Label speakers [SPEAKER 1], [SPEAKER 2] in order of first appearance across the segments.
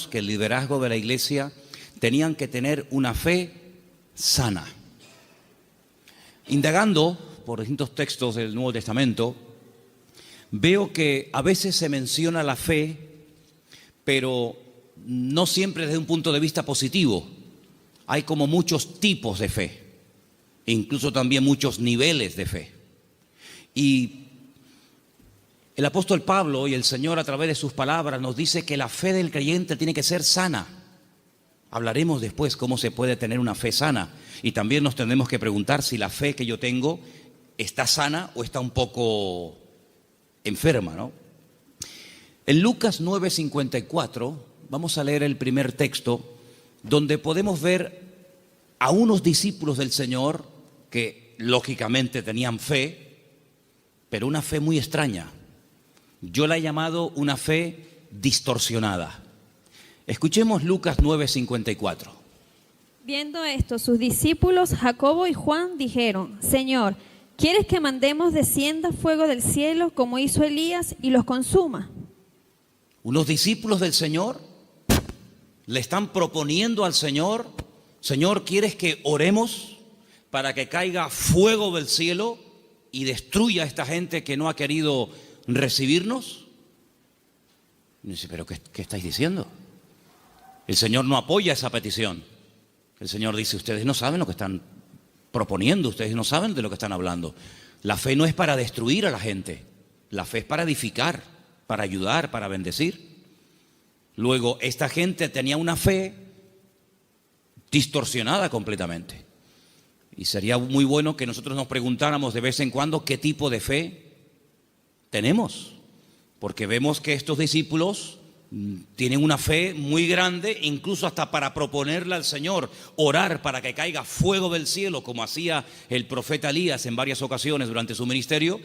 [SPEAKER 1] que el liderazgo de la iglesia tenían que tener una fe sana. Indagando por distintos textos del Nuevo Testamento, veo que a veces se menciona la fe, pero no siempre desde un punto de vista positivo. Hay como muchos tipos de fe, e incluso también muchos niveles de fe. Y el apóstol Pablo y el Señor a través de sus palabras nos dice que la fe del creyente tiene que ser sana. Hablaremos después cómo se puede tener una fe sana. Y también nos tendremos que preguntar si la fe que yo tengo está sana o está un poco enferma, ¿no? En Lucas 9:54 vamos a leer el primer texto donde podemos ver a unos discípulos del Señor que lógicamente tenían fe, pero una fe muy extraña. Yo la he llamado una fe distorsionada. Escuchemos Lucas 9:54.
[SPEAKER 2] Viendo esto, sus discípulos Jacobo y Juan dijeron: Señor, ¿quieres que mandemos descienda fuego del cielo como hizo Elías y los consuma?
[SPEAKER 1] Unos discípulos del Señor le están proponiendo al Señor: Señor, ¿quieres que oremos para que caiga fuego del cielo y destruya a esta gente que no ha querido recibirnos? Y dice: ¿pero qué estáis diciendo? El Señor no apoya esa petición. El Señor dice: ustedes no saben lo que están proponiendo, ustedes no saben de lo que están hablando. La fe no es para destruir a la gente, la fe es para edificar, para ayudar, para bendecir. Luego, esta gente tenía una fe distorsionada completamente. Y sería muy bueno que nosotros nos preguntáramos de vez en cuando qué tipo de fe tenemos, porque vemos que estos discípulos tienen una fe muy grande, incluso hasta para proponerle al Señor orar para que caiga fuego del cielo, como hacía el profeta Elías en varias ocasiones durante su ministerio,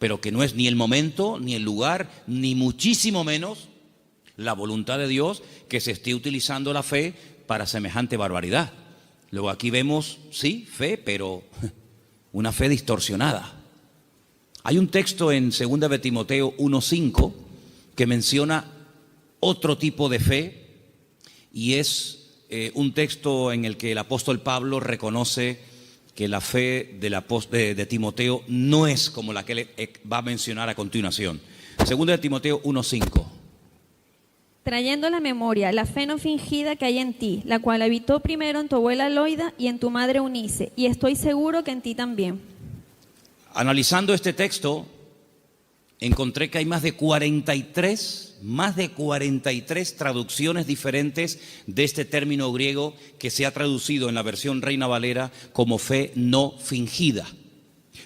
[SPEAKER 1] pero que no es ni el momento, ni el lugar, ni muchísimo menos la voluntad de Dios que se esté utilizando la fe para semejante barbaridad. Luego aquí vemos, sí, fe, pero una fe distorsionada. Hay un texto en 2 de Timoteo 1:5 que menciona otro tipo de fe, y es un texto en el que el apóstol Pablo reconoce que la fe de Timoteo no es como la que él va a mencionar a continuación. 2 de Timoteo 1:5.
[SPEAKER 2] Trayendo a la memoria la fe no fingida que hay en ti, la cual habitó primero en tu abuela Loida y en tu madre Eunice, y estoy seguro que en ti también.
[SPEAKER 1] Analizando este texto, encontré que hay más de 43 traducciones diferentes de este término griego que se ha traducido en la versión Reina Valera como fe no fingida.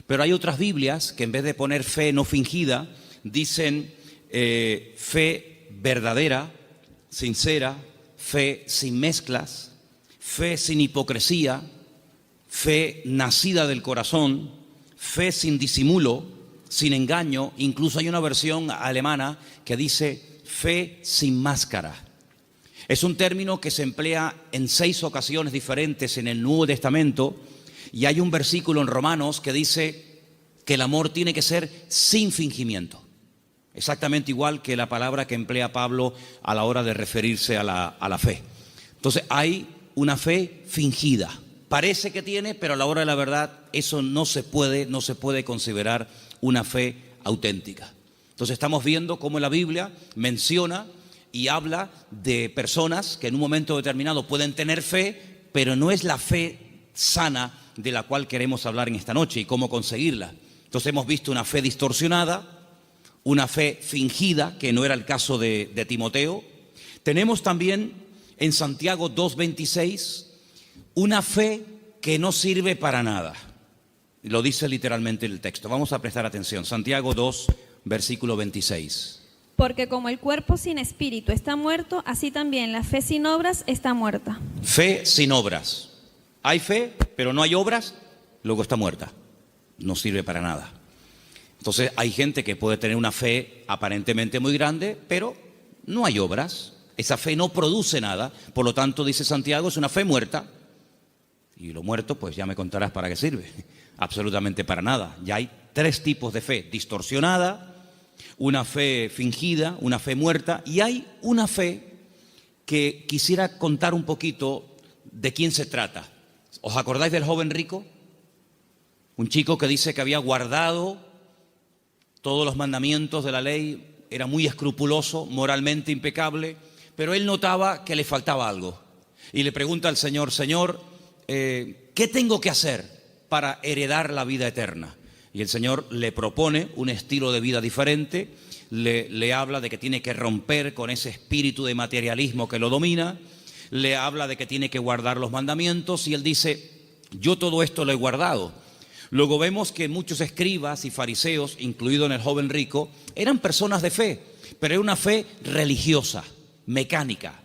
[SPEAKER 1] Pero hay otras Biblias que en vez de poner fe no fingida, dicen fe verdadera, sincera, fe sin mezclas, fe sin hipocresía, fe nacida del corazón, fe sin disimulo, sin engaño. Incluso hay una versión alemana que dice fe sin máscara. Es un término que se emplea en 6 ocasiones diferentes en el Nuevo Testamento, y hay un versículo en Romanos que dice que el amor tiene que ser sin fingimiento. Exactamente igual que la palabra que emplea Pablo a la hora de referirse a la fe. Entonces hay una fe fingida. Parece que tiene, pero a la hora de la verdad eso no se puede considerar una fe auténtica. Entonces estamos viendo cómo la Biblia menciona y habla de personas que en un momento determinado pueden tener fe, pero no es la fe sana de la cual queremos hablar en esta noche y cómo conseguirla. Entonces hemos visto una fe distorsionada, una fe fingida, que no era el caso de Timoteo. Tenemos también en Santiago 2:26 una fe que no sirve para nada. Lo dice literalmente el texto. Vamos a prestar atención. Santiago 2, versículo 26.
[SPEAKER 2] Porque como el cuerpo sin espíritu está muerto, así también la fe sin obras está muerta.
[SPEAKER 1] Fe sin obras. Hay fe, pero no hay obras, luego está muerta. No sirve para nada. Entonces hay gente que puede tener una fe aparentemente muy grande, pero no hay obras. Esa fe no produce nada. Por lo tanto, dice Santiago, es una fe muerta. Y lo muerto, pues ya me contarás para qué sirve. Absolutamente para nada. Ya hay 3 tipos de fe: distorsionada, una fe fingida, una fe muerta, y hay una fe que quisiera contar un poquito de quién se trata. ¿Os acordáis del joven rico? Un chico que dice que había guardado todos los mandamientos de la ley, era muy escrupuloso, moralmente impecable, pero él notaba que le faltaba algo. Y le pregunta al Señor, Señor, ¿qué tengo que hacer para heredar la vida eterna? Y el Señor le propone un estilo de vida diferente, le habla de que tiene que romper con ese espíritu de materialismo que lo domina, le habla de que tiene que guardar los mandamientos y él dice, yo todo esto lo he guardado. Luego vemos que muchos escribas y fariseos, incluido en el joven rico, eran personas de fe, pero era una fe religiosa, mecánica.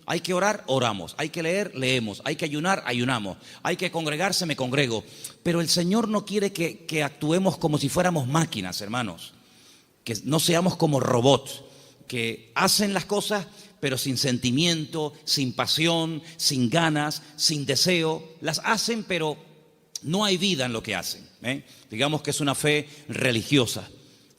[SPEAKER 1] Hay que orar, oramos. Hay que leer, leemos. Hay que ayunar, ayunamos. Hay que congregarse, me congrego. Pero el Señor no quiere que actuemos como si fuéramos máquinas, hermanos. Que no seamos como robots, que hacen las cosas, pero sin sentimiento, sin pasión, sin ganas, sin deseo. Las hacen, pero no hay vida en lo que hacen. Digamos que es una fe religiosa.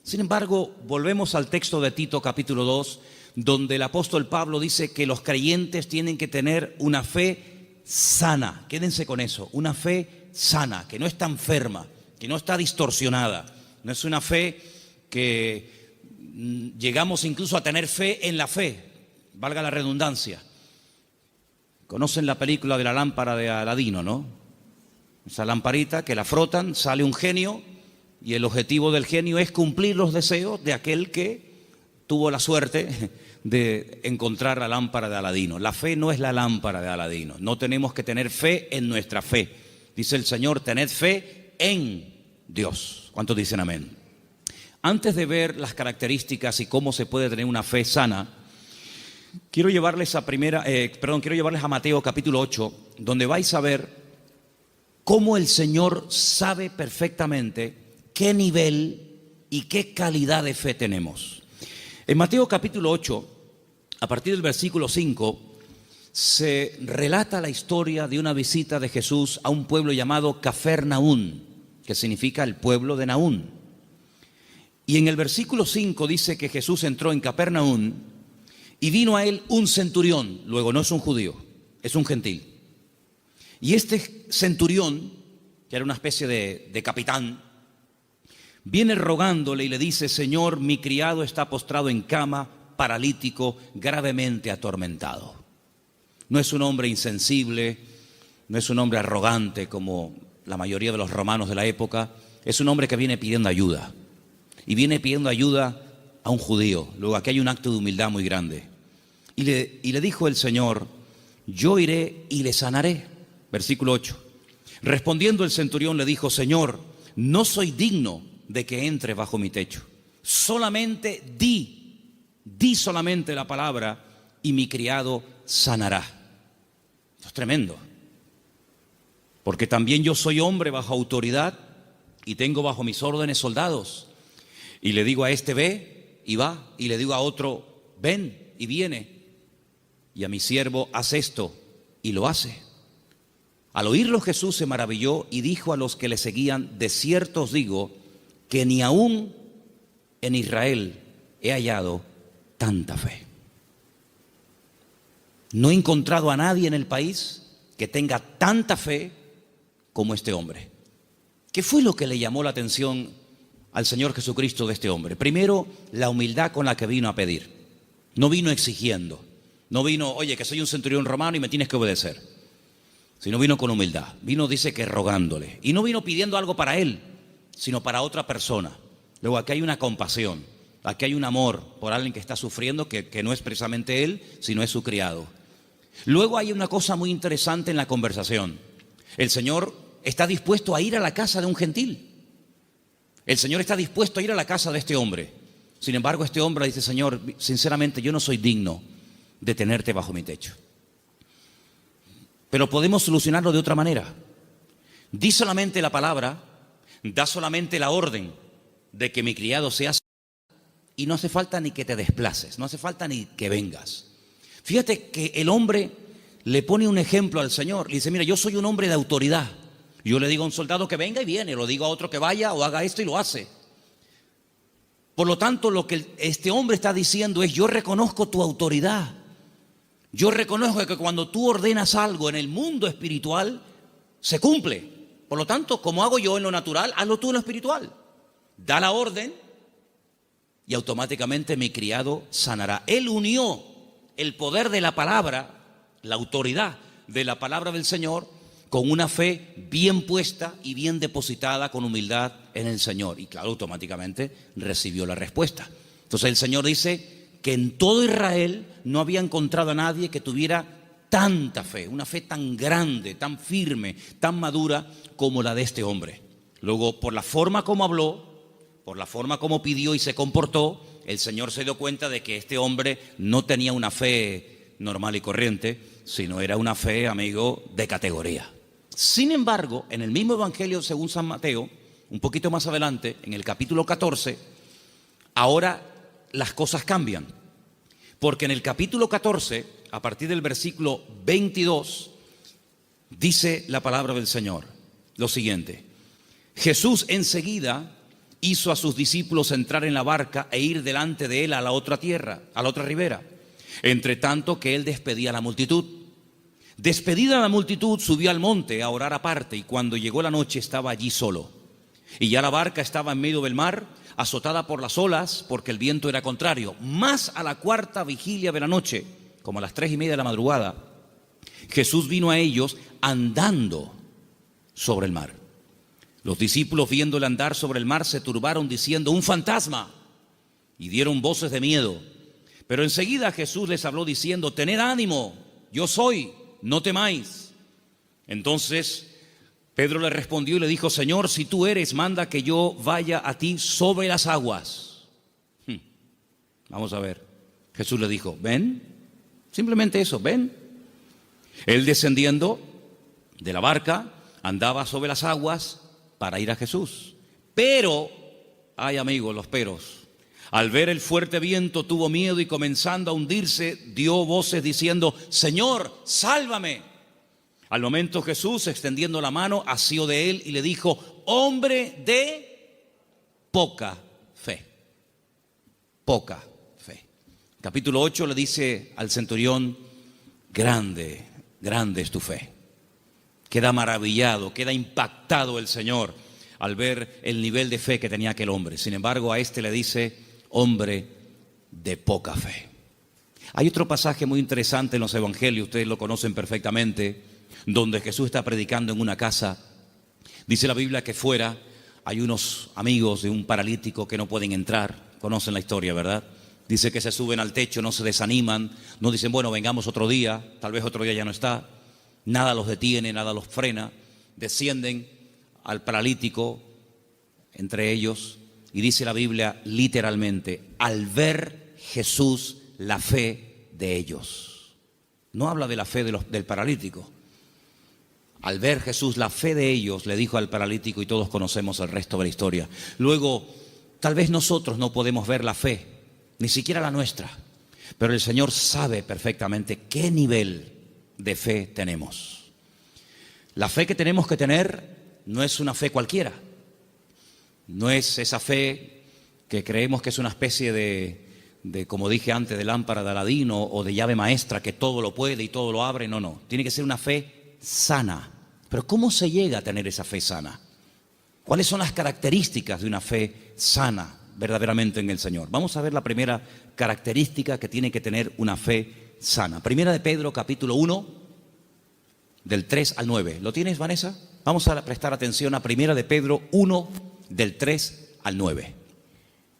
[SPEAKER 1] Sin embargo, volvemos al texto de Tito capítulo 2, donde el apóstol Pablo dice que los creyentes tienen que tener una fe sana. Quédense con eso, una fe sana, que no está enferma, que no está distorsionada. No es una fe que llegamos incluso a tener fe en la fe, valga la redundancia. Conocen la película de la lámpara de Aladino, ¿no? Esa lamparita que la frotan, sale un genio y el objetivo del genio es cumplir los deseos de aquel que tuvo la suerte de encontrar la lámpara de Aladino. La fe no es la lámpara de Aladino. No tenemos que tener fe en nuestra fe. Dice el Señor, tened fe en Dios. ¿Cuántos dicen amén? Antes de ver las características y cómo se puede tener una fe sana, quiero llevarles a Mateo capítulo 8, donde vais a ver cómo el Señor sabe perfectamente qué nivel y qué calidad de fe tenemos. En Mateo capítulo 8, a partir del versículo 5, se relata la historia de una visita de Jesús a un pueblo llamado Cafarnaún, que significa el pueblo de Naún. Y en el versículo 5 dice que Jesús entró en Cafarnaún y vino a él un centurión, luego no es un judío, es un gentil. Y este centurión, que era una especie de capitán, viene rogándole y le dice, Señor, mi criado está postrado en cama, paralítico, gravemente atormentado. No es un hombre insensible, no es un hombre arrogante como la mayoría de los romanos de la época, es un hombre que viene pidiendo ayuda. Y viene pidiendo ayuda a un judío. Luego aquí hay un acto de humildad muy grande. Y le dijo el Señor, yo iré y le sanaré. Versículo 8. Respondiendo el centurión le dijo, Señor, no soy digno de que entre bajo mi techo. Solamente di solamente la palabra y mi criado sanará. Esto es tremendo. Porque también yo soy hombre bajo autoridad y tengo bajo mis órdenes soldados. Y le digo a este, ve y va. Y le digo a otro, ven y viene. Y a mi siervo, haz esto y lo hace. Al oírlo Jesús se maravilló y dijo a los que le seguían, de cierto os digo que ni aún en Israel he hallado tanta fe. No he encontrado a nadie en el país que tenga tanta fe como este hombre. ¿Qué fue lo que le llamó la atención al Señor Jesucristo de este hombre? Primero, la humildad con la que vino a pedir. No vino exigiendo. No vino, oye, que soy un centurión romano y me tienes que obedecer. Sino vino con humildad. Vino, dice que rogándole. Y no vino pidiendo algo para él, sino para otra persona. Luego aquí hay una compasión. Aquí hay un amor por alguien que está sufriendo, que no es precisamente él, sino es su criado. Luego hay una cosa muy interesante en la conversación. El Señor está dispuesto a ir a la casa de un gentil. El Señor está dispuesto a ir a la casa de este hombre. Sin embargo, este hombre dice, Señor, sinceramente yo no soy digno de tenerte bajo mi techo. Pero podemos solucionarlo de otra manera. Di solamente la palabra, da solamente la orden de que mi criado sea y no hace falta ni que te desplaces, no hace falta ni que vengas. Fíjate que el hombre le pone un ejemplo al Señor. Le dice, mira, yo soy un hombre de autoridad. Yo le digo a un soldado que venga y viene, lo digo a otro que vaya o haga esto y lo hace. Por lo tanto, lo que este hombre está diciendo es, yo reconozco tu autoridad. Yo reconozco que cuando tú ordenas algo en el mundo espiritual, se cumple. Por lo tanto, como hago yo en lo natural, hazlo tú en lo espiritual. Da la orden y automáticamente mi criado sanará. Él unió el poder de la palabra, la autoridad de la palabra del Señor, con una fe bien puesta y bien depositada con humildad en el Señor. Y claro, automáticamente recibió la respuesta. Entonces el Señor dice que en todo Israel no había encontrado a nadie que tuviera tanta fe, una fe tan grande, tan firme, tan madura como la de este hombre. Luego, por la forma como habló, por la forma como pidió y se comportó, el Señor se dio cuenta de que este hombre no tenía una fe normal y corriente, sino era una fe, amigo, de categoría. Sin embargo, en el mismo Evangelio según San Mateo, un poquito más adelante, en el capítulo 14, ahora las cosas cambian. Porque en el capítulo 14, a partir del versículo 22, dice la palabra del Señor lo siguiente: Jesús enseguida hizo a sus discípulos entrar en la barca e ir delante de él a la otra tierra, a la otra ribera, entre tanto que él despedía a la multitud. Despedida la multitud, subió al monte a orar aparte, y cuando llegó la noche estaba allí solo. Y ya la barca estaba en medio del mar, azotada por las olas, porque el viento era contrario. Más a la cuarta vigilia de la noche, como a las 3:30 de la madrugada, Jesús vino a ellos andando sobre el mar. Los discípulos, viéndole andar sobre el mar, se turbaron diciendo: un fantasma, y dieron voces de miedo. Pero enseguida Jesús les habló diciendo: tened ánimo, yo soy, no temáis. Entonces Pedro le respondió y le dijo: Señor, si tú eres, manda que yo vaya a ti sobre las aguas. Vamos a ver. Jesús le dijo: ven, simplemente eso, ven. Él, descendiendo de la barca, andaba sobre las aguas para ir a Jesús. Pero, ay amigos, los peros. Al ver el fuerte viento tuvo miedo y, comenzando a hundirse, dio voces diciendo: Señor, sálvame. Al momento Jesús, extendiendo la mano, asió de él y le dijo: hombre de poca fe. Poca fe. Capítulo 8 le dice al centurión: grande, grande es tu fe. Queda maravillado, queda impactado el Señor al ver el nivel de fe que tenía aquel hombre. Sin embargo, a este le dice: hombre de poca fe. Hay otro pasaje muy interesante en los evangelios, ustedes lo conocen perfectamente, donde Jesús está predicando en una casa. Dice la Biblia que fuera hay unos amigos de un paralítico que no pueden entrar. Conocen la historia, ¿verdad? Dice que se suben al techo, no se desaniman, no dicen: bueno, vengamos otro día, tal vez otro día ya no está. Nada los detiene, nada los frena. Descienden al paralítico entre ellos, y dice la Biblia literalmente: al ver Jesús la fe de ellos. No habla de la fe del paralítico. Al ver Jesús la fe de ellos, le dijo al paralítico, y todos conocemos el resto de la historia. Luego, tal vez nosotros no podemos ver la fe, ni siquiera la nuestra, pero el Señor sabe perfectamente qué nivel de fe tenemos. La fe que tenemos que tener no es una fe cualquiera. No es esa fe que creemos que es una especie de, como dije antes, de lámpara de Aladín o de llave maestra que todo lo puede y todo lo abre. No, no. Tiene que ser una fe sana. Pero ¿cómo se llega a tener esa fe sana? ¿Cuáles son las características de una fe sana verdaderamente en el Señor? Vamos a ver la primera característica que tiene que tener una fe sana. Primera de Pedro, capítulo 1, del 3 al 9. ¿Lo tienes, Vanessa? Vamos a prestar atención a Primera de Pedro 1, del 3 al 9.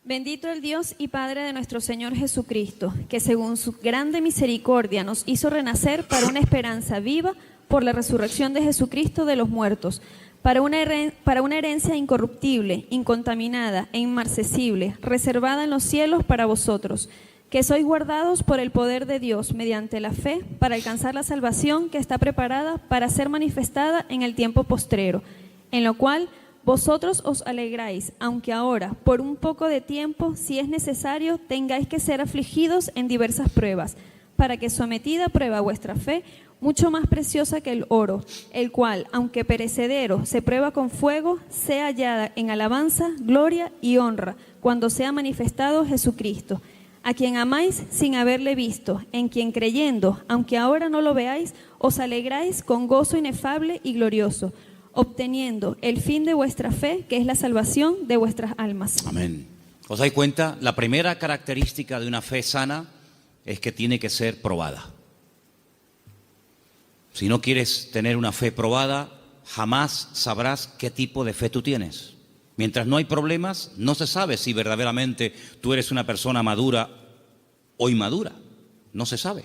[SPEAKER 2] Bendito el Dios y Padre de nuestro Señor Jesucristo, que según su grande misericordia nos hizo renacer para una esperanza viva por la resurrección de Jesucristo de los muertos, para una herencia incorruptible, incontaminada e inmarcesible, reservada en los cielos para vosotros, que sois guardados por el poder de Dios mediante la fe para alcanzar la salvación que está preparada para ser manifestada en el tiempo postrero, en lo cual vosotros os alegráis, aunque ahora, por un poco de tiempo, si es necesario, tengáis que ser afligidos en diversas pruebas, para que sometida a prueba vuestra fe, mucho más preciosa que el oro, el cual, aunque perecedero, se prueba con fuego, sea hallada en alabanza, gloria y honra, cuando sea manifestado Jesucristo, a quien amáis sin haberle visto, en quien creyendo, aunque ahora no lo veáis, os alegráis con gozo inefable y glorioso, obteniendo el fin de vuestra fe, que es la salvación de vuestras almas.
[SPEAKER 1] Amén. ¿Os dais cuenta? La primera característica de una fe sana es que tiene que ser probada. Si no quieres tener una fe probada, jamás sabrás qué tipo de fe tú tienes. Mientras no hay problemas, no se sabe si verdaderamente tú eres una persona madura o inmadura. No se sabe.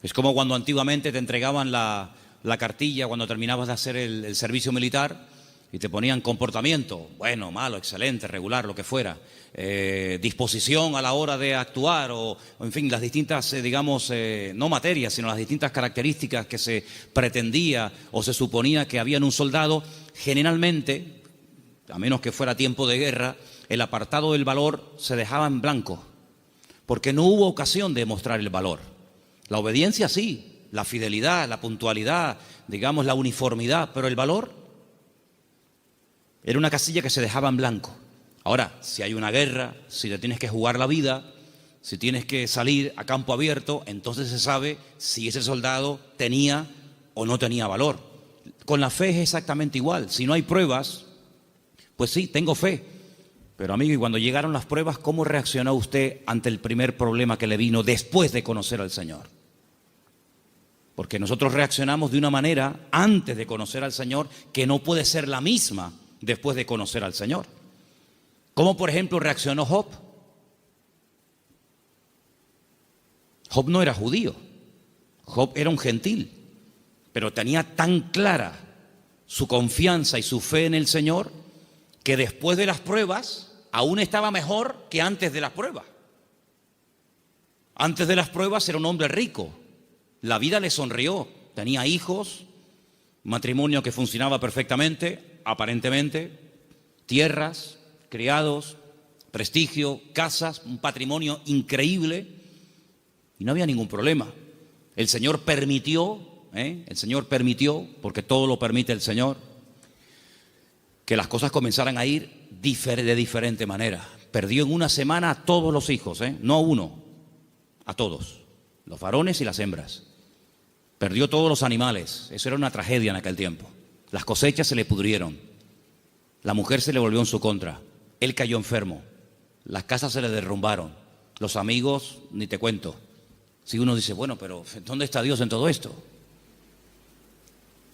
[SPEAKER 1] Es como cuando antiguamente te entregaban la cartilla cuando terminabas de hacer el servicio militar y te ponían comportamiento, bueno, malo, excelente, regular, lo que fuera, disposición a la hora de actuar o en fin, las distintas, no materias, sino las distintas características que se pretendía o se suponía que había en un soldado. Generalmente, a menos que fuera tiempo de guerra, el apartado del valor se dejaba en blanco, porque no hubo ocasión de mostrar el valor. La obediencia sí, la fidelidad, la puntualidad, la uniformidad, pero el valor era una casilla que se dejaba en blanco. Ahora, si hay una guerra, si te tienes que jugar la vida, si tienes que salir a campo abierto, entonces se sabe si ese soldado tenía o no tenía valor. Con la fe es exactamente igual. Si no hay pruebas, pues sí, tengo fe. Pero amigo, y cuando llegaron las pruebas, ¿cómo reaccionó usted ante el primer problema que le vino después de conocer al Señor? Porque nosotros reaccionamos de una manera antes de conocer al Señor que no puede ser la misma después de conocer al Señor. ¿Cómo, por ejemplo, reaccionó Job? Job no era judío, Job era un gentil, pero tenía tan clara su confianza y su fe en el Señor que después de las pruebas aún estaba mejor que antes de las pruebas. Antes de las pruebas era un hombre rico, la vida le sonrió, tenía hijos, matrimonio que funcionaba perfectamente, aparentemente, tierras, criados, prestigio, casas, un patrimonio increíble y no había ningún problema. El Señor permitió, porque todo lo permite el Señor, que las cosas comenzaran a ir de diferente manera. Perdió en una semana a todos los hijos, no a uno, a todos, los varones y las hembras. Perdió todos los animales, eso era una tragedia en aquel tiempo. Las cosechas se le pudrieron, la mujer se le volvió en su contra, él cayó enfermo, las casas se le derrumbaron, los amigos, ni te cuento. Si uno dice, bueno, pero ¿dónde está Dios en todo esto?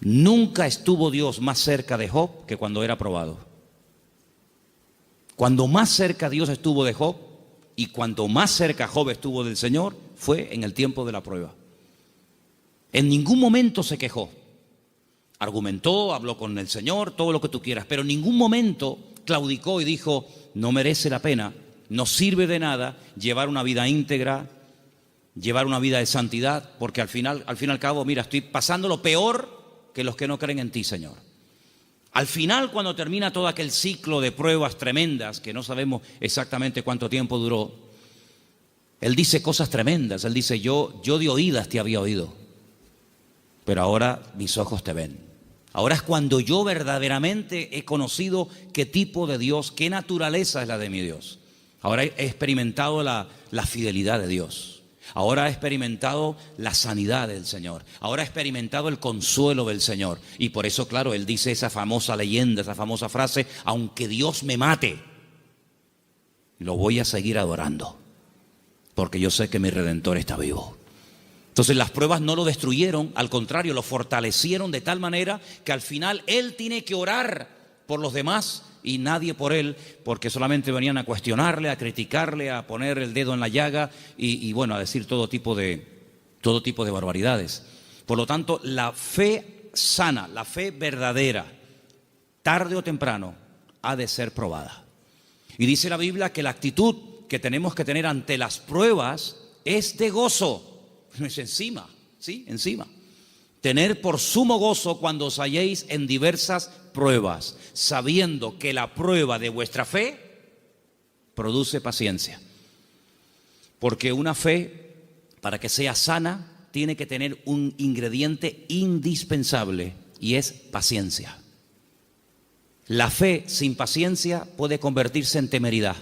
[SPEAKER 1] Nunca estuvo Dios más cerca de Job que cuando era probado. Cuando más cerca Dios estuvo de Job y cuanto más cerca Job estuvo del Señor fue en el tiempo de la prueba. En ningún momento se quejó. Argumentó, habló con el Señor, todo lo que tú quieras, pero en ningún momento claudicó y dijo, no merece la pena, no sirve de nada llevar una vida íntegra, llevar una vida de santidad, porque al fin y al cabo, mira, estoy pasando lo peor que los que no creen en ti, Señor. Al final, cuando termina todo aquel ciclo de pruebas tremendas, que no sabemos exactamente cuánto tiempo duró, él dice cosas tremendas. Él dice, yo de oídas te había oído, pero ahora mis ojos te ven. Ahora es cuando yo verdaderamente he conocido qué tipo de Dios, qué naturaleza es la de mi Dios. Ahora he experimentado la fidelidad de Dios. Ahora he experimentado la sanidad del Señor. Ahora he experimentado el consuelo del Señor. Y por eso, claro, él dice esa famosa leyenda, esa famosa frase, aunque Dios me mate, lo voy a seguir adorando, porque yo sé que mi Redentor está vivo. Entonces las pruebas no lo destruyeron, al contrario, lo fortalecieron de tal manera que al final él tiene que orar por los demás y nadie por él, porque solamente venían a cuestionarle, a criticarle, a poner el dedo en la llaga y bueno, a decir todo tipo de barbaridades. Por lo tanto, la fe sana, la fe verdadera, tarde o temprano, ha de ser probada. Y dice la Biblia que la actitud que tenemos que tener ante las pruebas es de gozo. No es encima, ¿sí? Encima. Tener por sumo gozo cuando os halléis en diversas pruebas, sabiendo que la prueba de vuestra fe produce paciencia. Porque una fe, para que sea sana, tiene que tener un ingrediente indispensable y es paciencia. La fe sin paciencia puede convertirse en temeridad.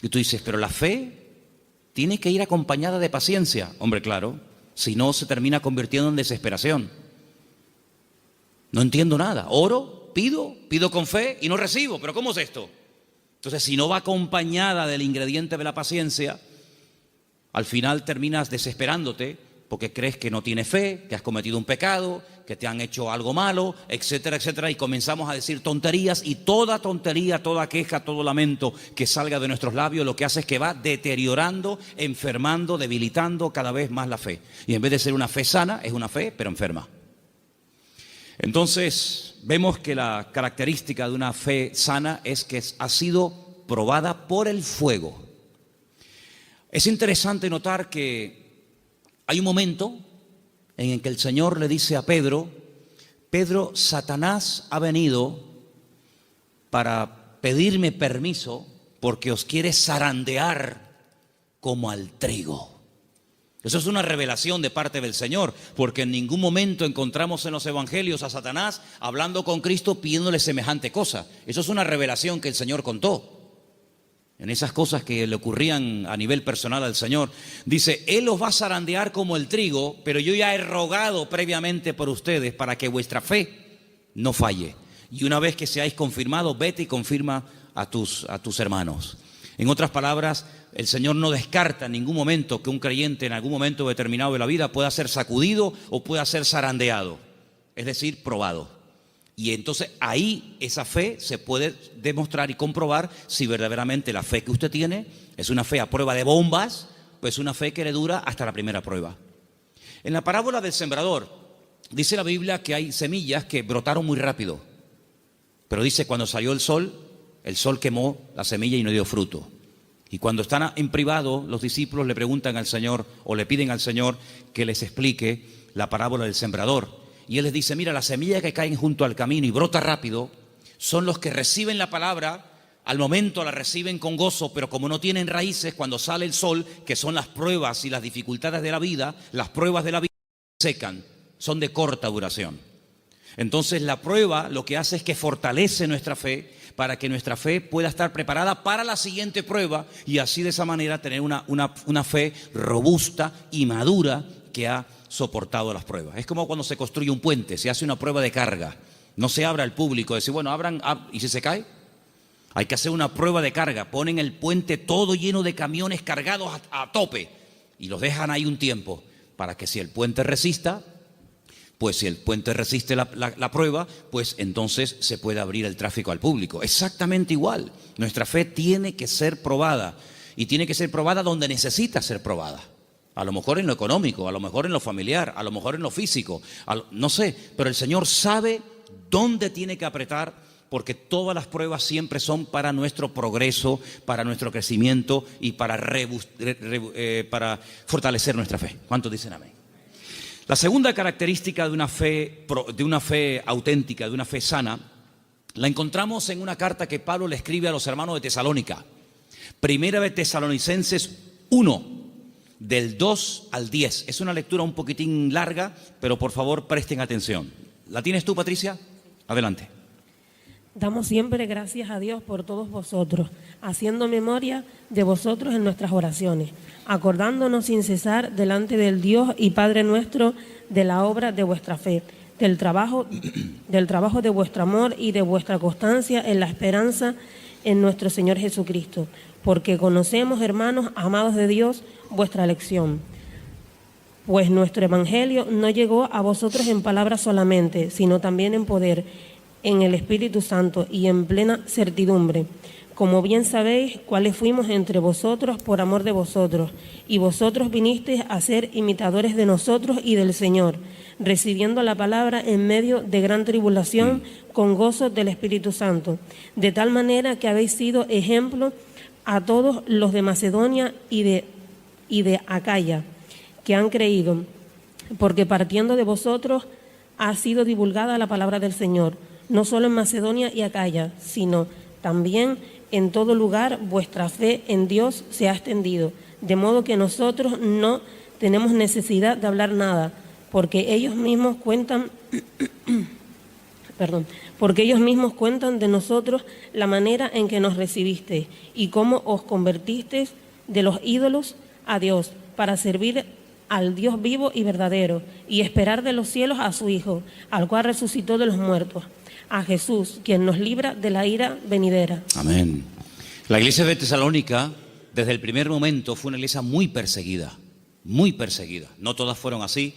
[SPEAKER 1] Y tú dices, pero la fe tiene que ir acompañada de paciencia. Hombre, claro, si no se termina convirtiendo en desesperación. No entiendo nada. Oro, pido con fe y no recibo. ¿Pero cómo es esto? Entonces, si no va acompañada del ingrediente de la paciencia, al final terminas desesperándote porque crees que no tienes fe, que has cometido un pecado, que te han hecho algo malo, etcétera, etcétera, y comenzamos a decir tonterías, y toda tontería, toda queja, todo lamento que salga de nuestros labios lo que hace es que va deteriorando, enfermando, debilitando cada vez más la fe. Y en vez de ser una fe sana, es una fe, pero enferma. Entonces, vemos que la característica de una fe sana es que ha sido probada por el fuego. Es interesante notar que hay un momento en el que el Señor le dice a Pedro, Pedro, Satanás ha venido para pedirme permiso porque os quiere zarandear como al trigo. Eso es una revelación de parte del Señor, porque en ningún momento encontramos en los evangelios a Satanás hablando con Cristo pidiéndole semejante cosa. Eso es una revelación que el Señor contó. En esas cosas que le ocurrían a nivel personal al Señor, dice, Él os va a zarandear como el trigo, pero yo ya he rogado previamente por ustedes para que vuestra fe no falle. Y una vez que seáis confirmados, vete y confirma a tus hermanos. En otras palabras, el Señor no descarta en ningún momento que un creyente en algún momento determinado de la vida pueda ser sacudido o pueda ser zarandeado, es decir, probado. Y entonces ahí esa fe se puede demostrar y comprobar si verdaderamente la fe que usted tiene es una fe a prueba de bombas, pues una fe que le dura hasta la primera prueba. En la parábola del sembrador, dice la Biblia que hay semillas que brotaron muy rápido, pero dice cuando salió el sol quemó la semilla y no dio fruto. Y cuando están en privado, los discípulos le preguntan al Señor o le piden al Señor que les explique la parábola del sembrador. Y Él les dice, mira, las semillas que caen junto al camino y brota rápido son los que reciben la palabra, al momento la reciben con gozo, pero como no tienen raíces, cuando sale el sol, que son las pruebas y las dificultades de la vida, las pruebas de la vida secan, son de corta duración. Entonces la prueba lo que hace es que fortalece nuestra fe para que nuestra fe pueda estar preparada para la siguiente prueba y así de esa manera tener una fe robusta y madura que ha soportado las pruebas. Es como cuando se construye un puente, se hace una prueba de carga. No se abre al público, decir, bueno, abran, ¿y si se cae? Hay que hacer una prueba de carga. Ponen el puente todo lleno de camiones cargados a tope y los dejan ahí un tiempo para que si el puente resista, pues si el puente resiste la prueba, pues entonces se puede abrir el tráfico al público. Exactamente igual. Nuestra fe tiene que ser probada y tiene que ser probada donde necesita ser probada. A lo mejor en lo económico, a lo mejor en lo familiar, a lo mejor en lo físico, no sé, pero el Señor sabe dónde tiene que apretar porque todas las pruebas siempre son para nuestro progreso, para nuestro crecimiento y para fortalecer nuestra fe. ¿Cuántos dicen amén? La segunda característica de una fe auténtica, de una fe sana, la encontramos en una carta que Pablo le escribe a los hermanos de Tesalónica. Primera de Tesalonicenses 1. Del 2 al 10. Es una lectura un poquitín larga, pero por favor presten atención. ¿La tienes tú, Patricia? Adelante.
[SPEAKER 3] Damos siempre gracias a Dios por todos vosotros, haciendo memoria de vosotros en nuestras oraciones, acordándonos sin cesar delante del Dios y Padre nuestro de la obra de vuestra fe, del trabajo de vuestro amor y de vuestra constancia en la esperanza en nuestro Señor Jesucristo, porque conocemos, hermanos amados de Dios, vuestra elección. Pues nuestro evangelio no llegó a vosotros en palabras solamente, sino también en poder, en el Espíritu Santo y en plena certidumbre. Como bien sabéis, cuáles fuimos entre vosotros por amor de vosotros, y vosotros vinisteis a ser imitadores de nosotros y del Señor, recibiendo la palabra en medio de gran tribulación con gozo del Espíritu Santo, de tal manera que habéis sido ejemplo a todos los de Macedonia y de Acaya, que han creído, porque partiendo de vosotros ha sido divulgada la palabra del Señor, no solo en Macedonia y Acaya, sino también en todo lugar vuestra fe en Dios se ha extendido, de modo que nosotros no tenemos necesidad de hablar nada, porque ellos mismos cuentan porque ellos mismos cuentan de nosotros la manera en que nos recibisteis y cómo os convertisteis de los ídolos a Dios para servir al Dios vivo y verdadero y esperar de los cielos a su Hijo, al cual resucitó de los muertos, a Jesús, quien nos libra de la ira venidera.
[SPEAKER 1] Amén. La iglesia de Tesalónica, desde el primer momento, fue una iglesia muy perseguida, muy perseguida. No todas fueron así,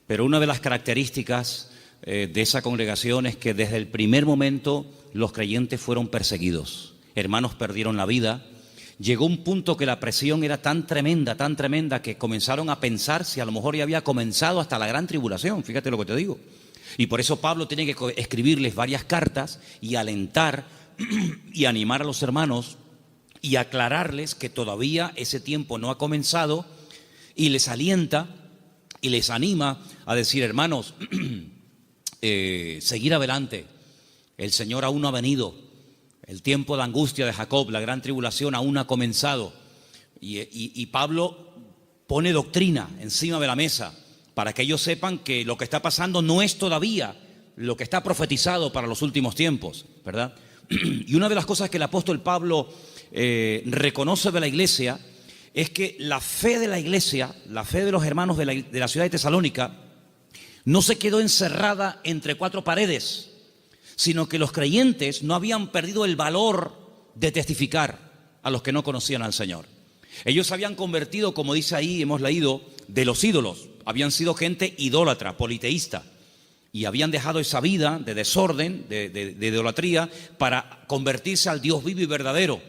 [SPEAKER 1] pero una de las características de esa congregación es que desde el primer momento los creyentes fueron perseguidos. Hermanos perdieron la vida. Llegó un punto que la presión era tan tremenda, que comenzaron a pensar si a lo mejor ya había comenzado hasta la gran tribulación. Fíjate lo que te digo. Y por eso Pablo tiene que escribirles varias cartas y alentar y animar a los hermanos y aclararles que todavía ese tiempo no ha comenzado, y les alienta y les anima a decir: hermanos, seguir adelante, el Señor aún no ha venido, el tiempo de angustia de Jacob, la gran tribulación aún ha comenzado. Y Pablo pone doctrina encima de la mesa para que ellos sepan que lo que está pasando no es todavía lo que está profetizado para los últimos tiempos, ¿verdad? Y una de las cosas que el apóstol Pablo reconoce de la iglesia es que la fe de la iglesia, la fe de los hermanos de la ciudad de Tesalónica, no se quedó encerrada entre cuatro paredes, sino que los creyentes no habían perdido el valor de testificar a los que no conocían al Señor. Ellos se habían convertido, como dice ahí, hemos leído, de los ídolos. Habían sido gente idólatra, politeísta, y habían dejado esa vida de desorden, de idolatría, para convertirse al Dios vivo y verdadero.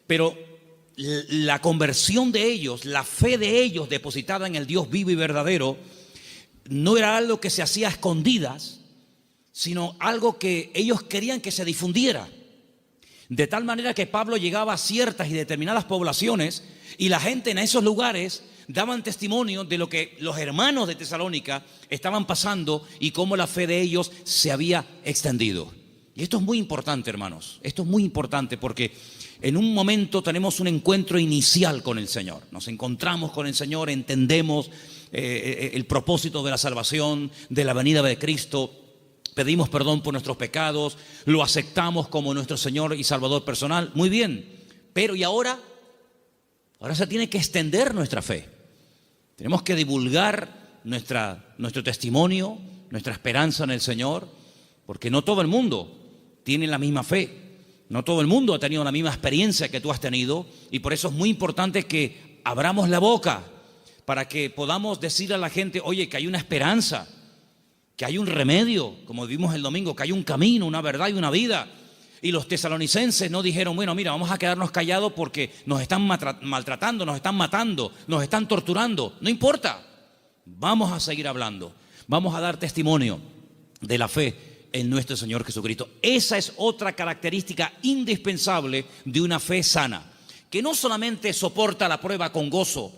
[SPEAKER 1] Pero la conversión de ellos, la fe de ellos depositada en el Dios vivo y verdadero, no era algo que se hacía a escondidas, sino algo que ellos querían que se difundiera. De tal manera que Pablo llegaba a ciertas y determinadas poblaciones y la gente en esos lugares daban testimonio de lo que los hermanos de Tesalónica estaban pasando y cómo la fe de ellos se había extendido. Y esto es muy importante, hermanos. Esto es muy importante porque en un momento tenemos un encuentro inicial con el Señor. Nos encontramos con el Señor, entendemos el propósito de la salvación, de la venida de Cristo. Pedimos perdón por nuestros pecados, lo aceptamos como nuestro Señor y Salvador personal. Muy bien, pero ¿y ahora? Ahora se tiene que extender nuestra fe. Tenemos que divulgar nuestro testimonio, nuestra esperanza en el Señor, porque no todo el mundo tiene la misma fe. No todo el mundo ha tenido la misma experiencia que tú has tenido, y por eso es muy importante que abramos la boca para que podamos decir a la gente: oye, que hay una esperanza, que hay un remedio, como vimos el domingo, que hay un camino, una verdad y una vida. Y los tesalonicenses no dijeron: bueno, mira, vamos a quedarnos callados porque nos están maltratando, nos están matando, nos están torturando. No importa, vamos a seguir hablando, vamos a dar testimonio de la fe en nuestro Señor Jesucristo. Esa es otra característica indispensable de una fe sana, que no solamente soporta la prueba con gozo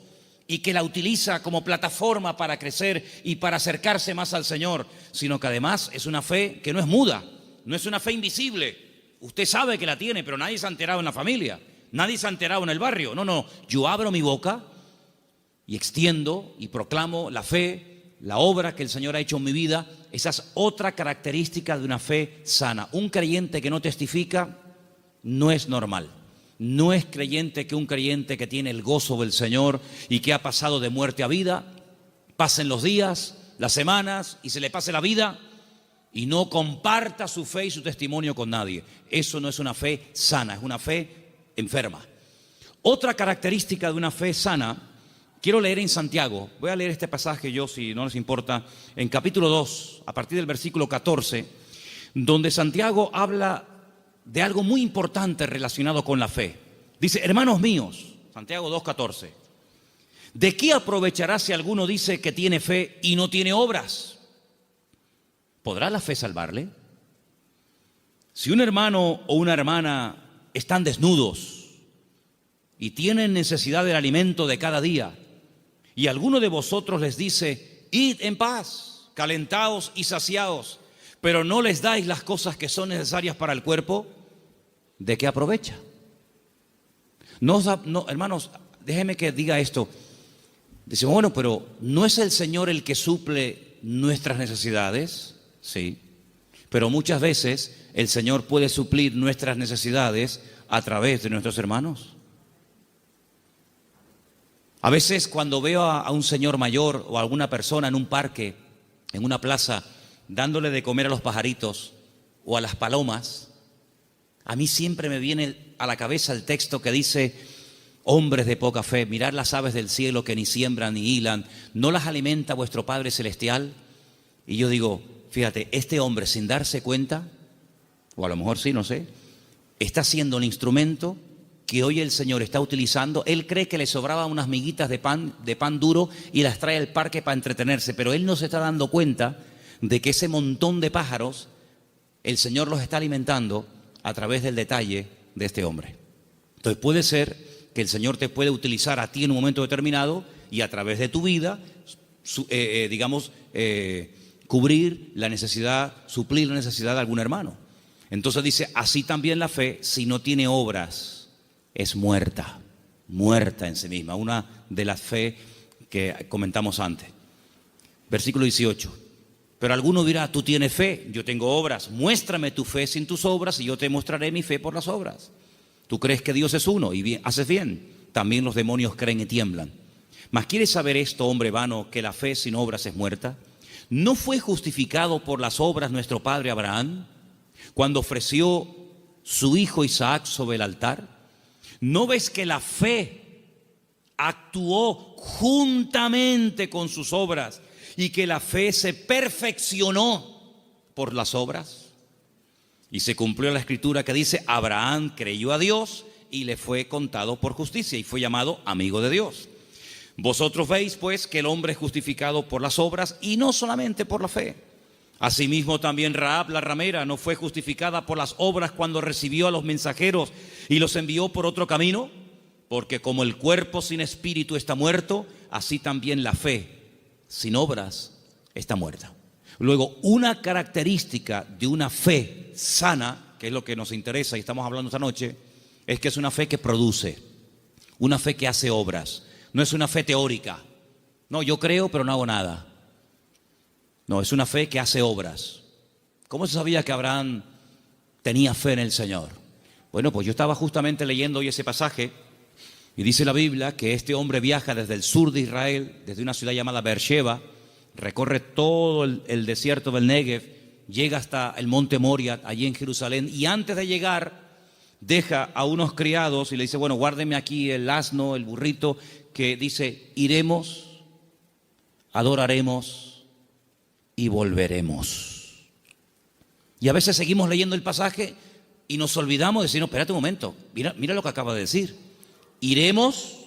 [SPEAKER 1] y que la utiliza como plataforma para crecer y para acercarse más al Señor, sino que además es una fe que no es muda, no es una fe invisible. Usted sabe que la tiene, pero nadie se ha enterado en la familia, nadie se ha enterado en el barrio. No, yo abro mi boca y extiendo y proclamo la fe, la obra que el Señor ha hecho en mi vida. Esa es otra característica de una fe sana. Un creyente que no testifica no es normal. No es creyente que un creyente que tiene el gozo del Señor y que ha pasado de muerte a vida, pasen los días, las semanas y se le pase la vida y no comparta su fe y su testimonio con nadie. Eso no es una fe sana, es una fe enferma. Otra característica de una fe sana, quiero leer en Santiago. Voy a leer este pasaje yo, si no les importa, en capítulo 2, a partir del versículo 14, donde Santiago habla de algo muy importante relacionado con la fe. Dice: hermanos míos, Santiago 2:14, ¿de qué aprovechará si alguno dice que tiene fe y no tiene obras? ¿Podrá la fe salvarle? Si un hermano o una hermana están desnudos y tienen necesidad del alimento de cada día, y alguno de vosotros les dice: id en paz, calentaos y saciaos, pero no les dais las cosas que son necesarias para el cuerpo, ¿de qué aprovecha? No, hermanos, déjenme que diga esto. Decimos: bueno, pero ¿no es el Señor el que suple nuestras necesidades? Sí. Pero muchas veces el Señor puede suplir nuestras necesidades a través de nuestros hermanos. A veces cuando veo a un señor mayor o a alguna persona en un parque, en una plaza, dándole de comer a los pajaritos o a las palomas, a mí siempre me viene a la cabeza el texto que dice: hombres de poca fe, mirad las aves del cielo que ni siembran ni hilan, ¿no las alimenta vuestro Padre Celestial? Y yo digo, fíjate, este hombre sin darse cuenta, o a lo mejor sí, no sé, está siendo un instrumento que hoy el Señor está utilizando. Él cree que le sobraban unas miguitas de pan duro y las trae al parque para entretenerse, pero él no se está dando cuenta de que ese montón de pájaros el Señor los está alimentando a través del detalle de este hombre. Entonces puede ser que el Señor te puede utilizar a ti en un momento determinado y a través de tu vida, cubrir la necesidad, suplir la necesidad de algún hermano. Entonces dice, así también la fe, si no tiene obras, es muerta en sí misma. Una de las fe que comentamos antes. Versículo 18. Pero alguno dirá, tú tienes fe, yo tengo obras. Muéstrame tu fe sin tus obras y yo te mostraré mi fe por las obras. Tú crees que Dios es uno y bien, haces bien. También los demonios creen y tiemblan. Mas ¿quieres saber esto, hombre vano, que la fe sin obras es muerta? ¿No fue justificado por las obras nuestro padre Abraham cuando ofreció su hijo Isaac sobre el altar? ¿No ves que la fe actuó juntamente con sus obras y que la fe se perfeccionó por las obras? Y se cumplió la escritura que dice, Abraham creyó a Dios y le fue contado por justicia y fue llamado amigo de Dios. Vosotros veis pues que el hombre es justificado por las obras y no solamente por la fe. Asimismo también Rahab la ramera no fue justificada por las obras cuando recibió a los mensajeros y los envió por otro camino, porque como el cuerpo sin espíritu está muerto, así también la fe sin obras está muerta. Luego, una característica de una fe sana, que es lo que nos interesa y estamos hablando esta noche, es que es una fe que produce, una fe que hace obras. No es una fe teórica. No, yo creo pero no hago nada. No, es una fe que hace obras. ¿Cómo se sabía que Abraham tenía fe en el Señor? Bueno, pues yo estaba justamente leyendo hoy ese pasaje y dice la Biblia que este hombre viaja desde el sur de Israel, desde una ciudad llamada Beersheba, recorre todo el desierto del Negev, llega hasta el monte Moria, allí en Jerusalén, y antes de llegar deja a unos criados y le dice, bueno, guárdeme aquí el asno, el burrito, que dice, iremos, adoraremos y volveremos. Y a veces seguimos leyendo el pasaje y nos olvidamos de decir, no, espérate un momento, mira lo que acaba de decir. Iremos,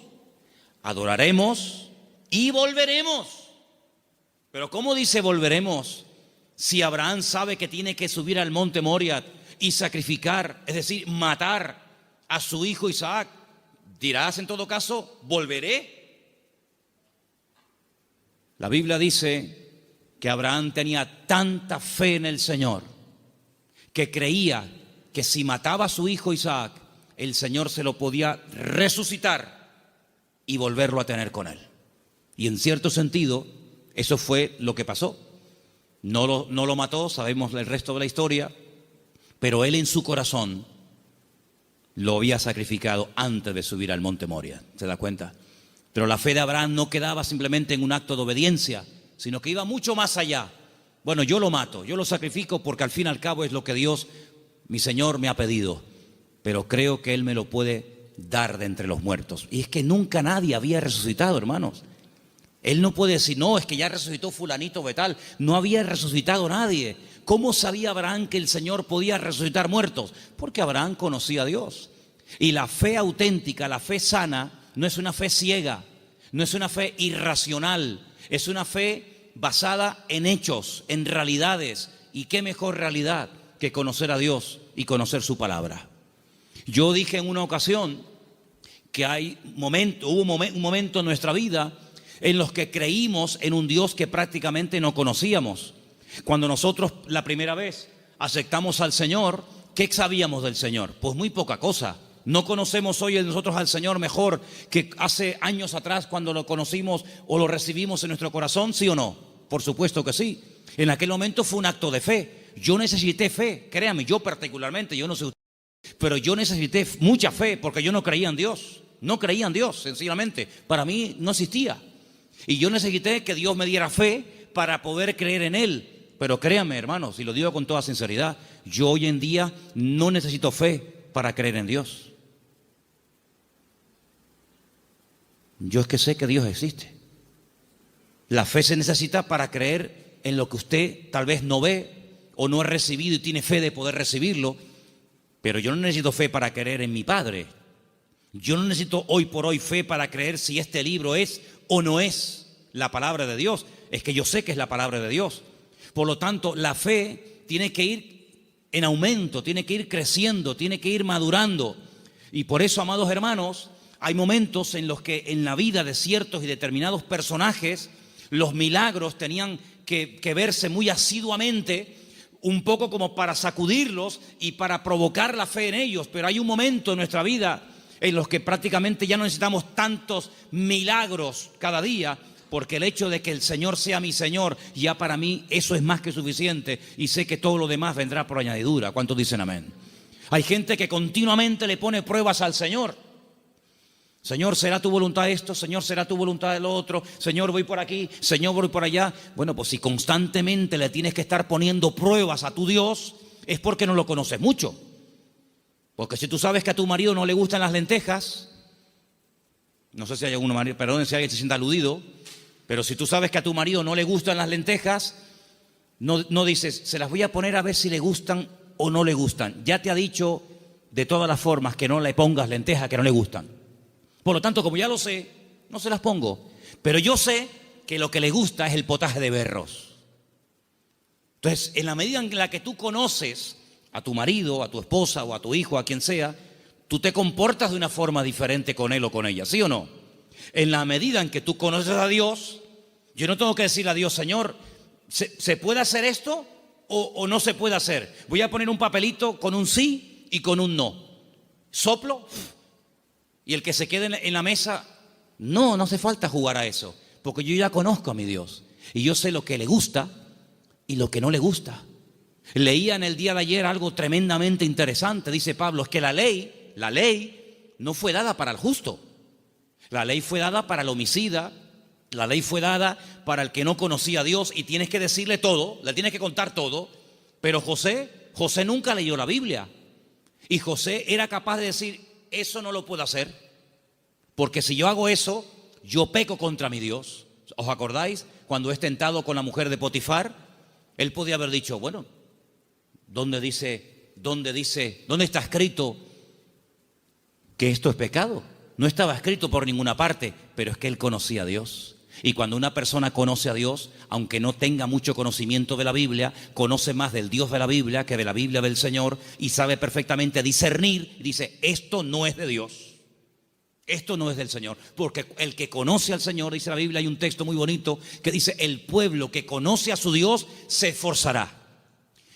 [SPEAKER 1] adoraremos y volveremos. Pero ¿cómo dice volveremos si Abraham sabe que tiene que subir al monte Moria y sacrificar, es decir, matar a su hijo Isaac? Dirás en todo caso, volveré. La Biblia dice que Abraham tenía tanta fe en el Señor que creía que si mataba a su hijo Isaac, el Señor se lo podía resucitar y volverlo a tener con él. Y en cierto sentido, eso fue lo que pasó. No lo mató, sabemos el resto de la historia, pero él en su corazón lo había sacrificado antes de subir al monte Moria. ¿Se da cuenta? Pero la fe de Abraham no quedaba simplemente en un acto de obediencia, sino que iba mucho más allá. Bueno, yo lo mato, yo lo sacrifico porque al fin y al cabo es lo que Dios, mi Señor, me ha pedido. Pero creo que Él me lo puede dar de entre los muertos. Y es que nunca nadie había resucitado, hermanos. Él no puede decir, no, es que ya resucitó fulanito de tal. No había resucitado nadie. ¿Cómo sabía Abraham que el Señor podía resucitar muertos? Porque Abraham conocía a Dios. Y la fe auténtica, la fe sana, no es una fe ciega, no es una fe irracional, es una fe basada en hechos, en realidades. ¿Y qué mejor realidad que conocer a Dios y conocer su palabra? Yo dije en una ocasión que hubo un momento en nuestra vida en los que creímos en un Dios que prácticamente no conocíamos. Cuando nosotros la primera vez aceptamos al Señor, ¿qué sabíamos del Señor? Pues muy poca cosa. No conocemos hoy nosotros al Señor mejor que hace años atrás cuando lo conocimos o lo recibimos en nuestro corazón, ¿sí o no? Por supuesto que sí. En aquel momento fue un acto de fe. Yo necesité fe, créame, yo particularmente, yo no sé usted, pero yo necesité mucha fe porque yo no creía en Dios. No creía en Dios, sencillamente. Para mí no existía. Y yo necesité que Dios me diera fe para poder creer en Él. Pero créanme, hermanos, y lo digo con toda sinceridad, yo hoy en día no necesito fe para creer en Dios. Yo es que sé que Dios existe. La fe se necesita para creer en lo que usted tal vez no ve o no ha recibido y tiene fe de poder recibirlo. Pero yo no necesito fe para creer en mi Padre. Yo no necesito hoy por hoy fe para creer si este libro es o no es la palabra de Dios. Es que yo sé que es la palabra de Dios. Por lo tanto, la fe tiene que ir en aumento, tiene que ir creciendo, tiene que ir madurando. Y por eso, amados hermanos, hay momentos en los que en la vida de ciertos y determinados personajes los milagros tenían que verse muy asiduamente, un poco como para sacudirlos y para provocar la fe en ellos. Pero hay un momento en nuestra vida en los que prácticamente ya no necesitamos tantos milagros cada día, porque el hecho de que el Señor sea mi Señor, ya para mí eso es más que suficiente, y sé que todo lo demás vendrá por añadidura. ¿Cuántos dicen amén? Hay gente que continuamente le pone pruebas al Señor. Señor, ¿será tu voluntad esto? Señor, ¿será tu voluntad lo otro? Señor, voy por aquí, Señor, voy por allá. Bueno, pues si constantemente le tienes que estar poniendo pruebas a tu Dios, es porque no lo conoces mucho. Porque si tú sabes que a tu marido no le gustan las lentejas, no sé si hay algún marido, perdón si alguien se sienta aludido, pero si tú sabes que a tu marido no le gustan las lentejas, no dices, se las voy a poner a ver si le gustan o no le gustan. Ya te ha dicho de todas las formas que no le pongas lentejas que no le gustan. Por lo tanto, como ya lo sé, no se las pongo. Pero yo sé que lo que le gusta es el potaje de berros. Entonces, en la medida en la que tú conoces a tu marido, a tu esposa o a tu hijo, a quien sea, tú te comportas de una forma diferente con él o con ella, ¿sí o no? En la medida en que tú conoces a Dios, yo no tengo que decirle a Dios, Señor, ¿se puede hacer esto o no se puede hacer? Voy a poner un papelito con un sí y con un no. Soplo y el que se quede en la mesa, no hace falta jugar a eso, porque yo ya conozco a mi Dios y yo sé lo que le gusta y lo que no le gusta. Leía en el día de ayer algo tremendamente interesante. Dice Pablo, es que la ley no fue dada para el justo. La ley fue dada para el homicida. La ley fue dada para el que no conocía a Dios y tienes que decirle todo, le tienes que contar todo. Pero José nunca leyó la Biblia. Y José era capaz de decir, eso no lo puedo hacer, porque si yo hago eso, yo peco contra mi Dios. ¿Os acordáis? Cuando es tentado con la mujer de Potifar, él podía haber dicho, bueno, ¿dónde está escrito que esto es pecado? No estaba escrito por ninguna parte, pero es que él conocía a Dios. Y cuando una persona conoce a Dios, aunque no tenga mucho conocimiento de la Biblia, conoce más del Dios de la Biblia que de la Biblia del Señor y sabe perfectamente discernir y dice, esto no es de Dios, esto no es del Señor. Porque el que conoce al Señor, dice la Biblia, hay un texto muy bonito que dice, el pueblo que conoce a su Dios se esforzará.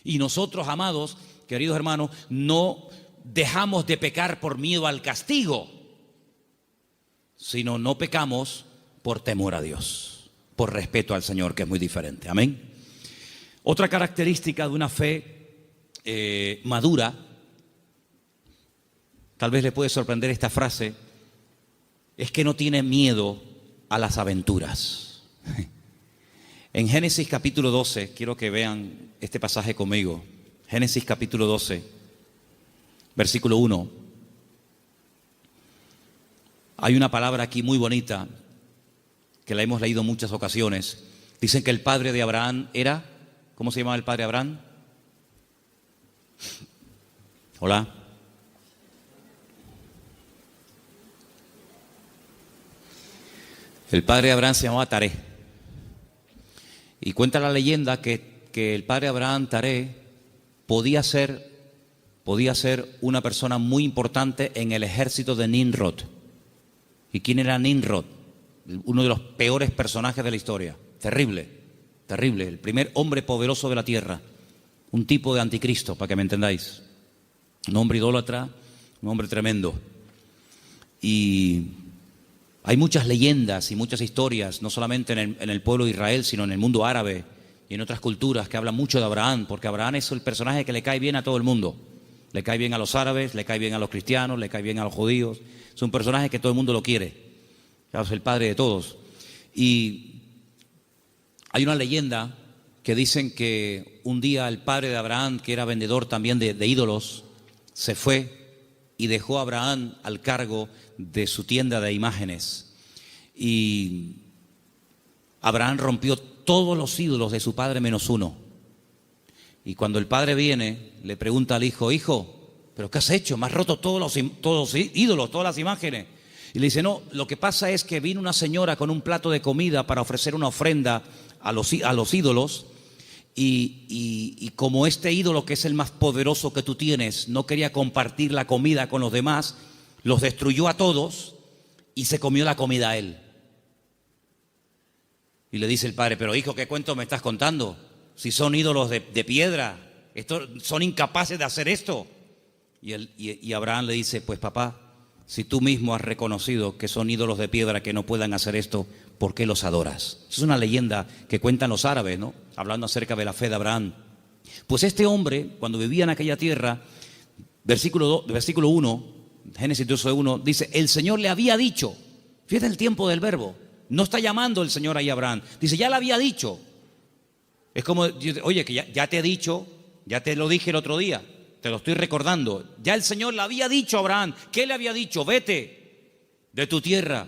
[SPEAKER 1] Y nosotros, amados, queridos hermanos, no dejamos de pecar por miedo al castigo, sino no pecamos por temor a Dios, por respeto al Señor, que es muy diferente. Amén. Otra característica de una fe madura, tal vez le puede sorprender esta frase, es que no tiene miedo a las aventuras. En Génesis capítulo 12, quiero que vean este pasaje conmigo. Génesis capítulo 12, versículo 1. Hay una palabra aquí muy bonita que la hemos leído en muchas ocasiones. Dicen que el padre de Abraham era, ¿cómo se llamaba el padre de Abraham? Hola. El padre de Abraham se llamaba Taré. Y cuenta la leyenda que el padre de Abraham, Taré, podía ser una persona muy importante en el ejército de Nimrod. ¿Y quién era Nimrod? Uno de los peores personajes de la historia. Terrible, terrible. El primer hombre poderoso de la tierra. Un tipo de anticristo, para que me entendáis. Un hombre idólatra, un hombre tremendo. Y hay muchas leyendas y muchas historias, no solamente en el pueblo de Israel, sino en el mundo árabe, y en otras culturas que hablan mucho de Abraham, porque Abraham es el personaje que le cae bien a todo el mundo. Le cae bien a los árabes, le cae bien a los cristianos, le cae bien a los judíos. Es un personaje que todo el mundo lo quiere. Es el padre de todos. Y hay una leyenda que dicen que un día el padre de Abraham, que era vendedor también de ídolos, se fue y dejó a Abraham al cargo de su tienda de imágenes. Y Abraham rompió todos los ídolos de su padre menos uno. Y cuando el padre viene, le pregunta al hijo: hijo, ¿pero qué has hecho? Me has roto todos los ídolos, todas las imágenes. Y le dice: no, lo que pasa es que vino una señora con un plato de comida para ofrecer una ofrenda a los ídolos, y como este ídolo, que es el más poderoso que tú tienes, no quería compartir la comida con los demás, los destruyó a todos y se comió la comida a él. Y le dice el padre: pero hijo, ¿qué cuento me estás contando? Si son ídolos de piedra, son incapaces de hacer esto. Y Abraham le dice: pues papá, si tú mismo has reconocido que son ídolos de piedra que no puedan hacer esto, ¿por qué los adoras? Es una leyenda que cuentan los árabes, ¿no? Hablando acerca de la fe de Abraham. Pues este hombre, cuando vivía en aquella tierra, versículo 1, Génesis 12:1, dice: el Señor le había dicho. Fíjate el tiempo del verbo. No está llamando el Señor ahí a Abraham. Dice: ya le había dicho. Es como, oye, que ya te he dicho, ya te lo dije el otro día, te lo estoy recordando. Ya el Señor le había dicho a Abraham. ¿Qué le había dicho? Vete de tu tierra,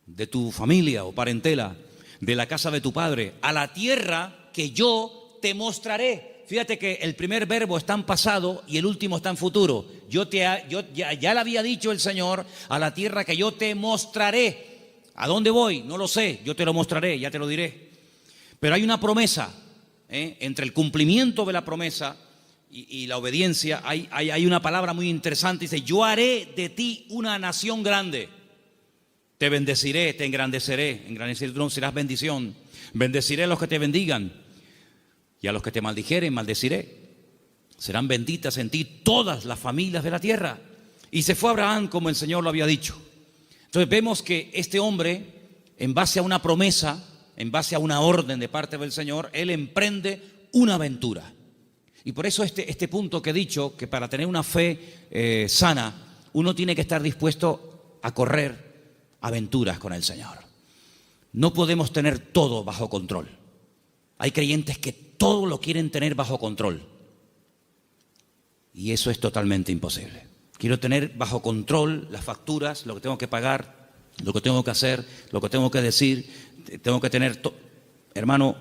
[SPEAKER 1] de tu familia o parentela, de la casa de tu padre, a la tierra que yo te mostraré. Fíjate que el primer verbo está en pasado y el último está en futuro. Ya le había dicho el Señor: a la tierra que yo te mostraré. ¿A dónde voy? No lo sé, yo te lo mostraré, ya te lo diré. Pero hay una promesa, entre el cumplimiento de la promesa y la obediencia, hay una palabra muy interesante. Dice: yo haré de ti una nación grande. Te bendeciré, te engrandeceré. Engrandeceré, serás bendición. Bendeciré a los que te bendigan, y a los que te maldijeren, maldeciré. Serán benditas en ti todas las familias de la tierra. Y se fue Abraham como el Señor lo había dicho. Entonces vemos que este hombre, en base a una promesa, en base a una orden de parte del Señor, él emprende una aventura. Y por eso este punto que he dicho, que para tener una fe sana, uno tiene que estar dispuesto a correr aventuras con el Señor. No podemos tener todo bajo control. Hay creyentes que todo lo quieren tener bajo control, y eso es totalmente imposible. Quiero tener bajo control las facturas, lo que tengo que pagar, lo que tengo que hacer, lo que tengo que decir. Tengo que tener hermano,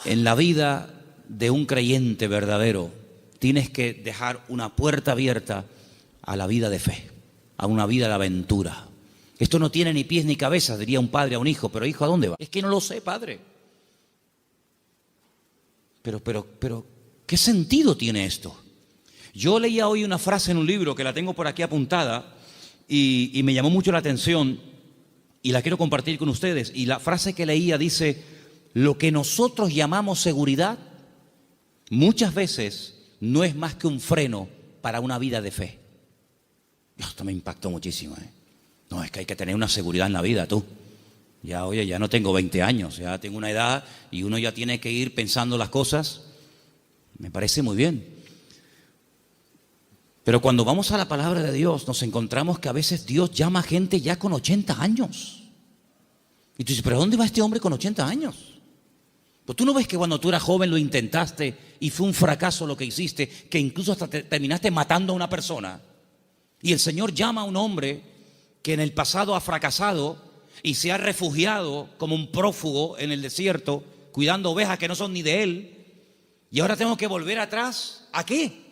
[SPEAKER 1] en la vida de un creyente verdadero tienes que dejar una puerta abierta a la vida de fe, a una vida de aventura. Esto no tiene ni pies ni cabeza, diría un padre a un hijo. Pero hijo, ¿a dónde va? Es que no lo sé, padre. Pero ¿qué sentido tiene esto? Yo leía hoy una frase en un libro que la tengo por aquí apuntada y me llamó mucho la atención y la quiero compartir con ustedes. Y la frase que leía dice: lo que nosotros llamamos seguridad muchas veces no es más que un freno para una vida de fe. Esto me impactó muchísimo. No, es que hay que tener una seguridad en la vida, tú. Ya no tengo 20 años, ya tengo una edad y uno ya tiene que ir pensando las cosas. Me parece muy bien. Pero cuando vamos a la palabra de Dios, nos encontramos que a veces Dios llama a gente ya con 80 años. Y tú dices: ¿pero dónde va este hombre con 80 años? Pues tú no ves que cuando tú eras joven lo intentaste y fue un fracaso lo que hiciste, que incluso hasta terminaste matando a una persona. Y el Señor llama a un hombre que en el pasado ha fracasado y se ha refugiado como un prófugo en el desierto, cuidando ovejas que no son ni de él. Y ahora tengo que volver atrás. ¿A qué?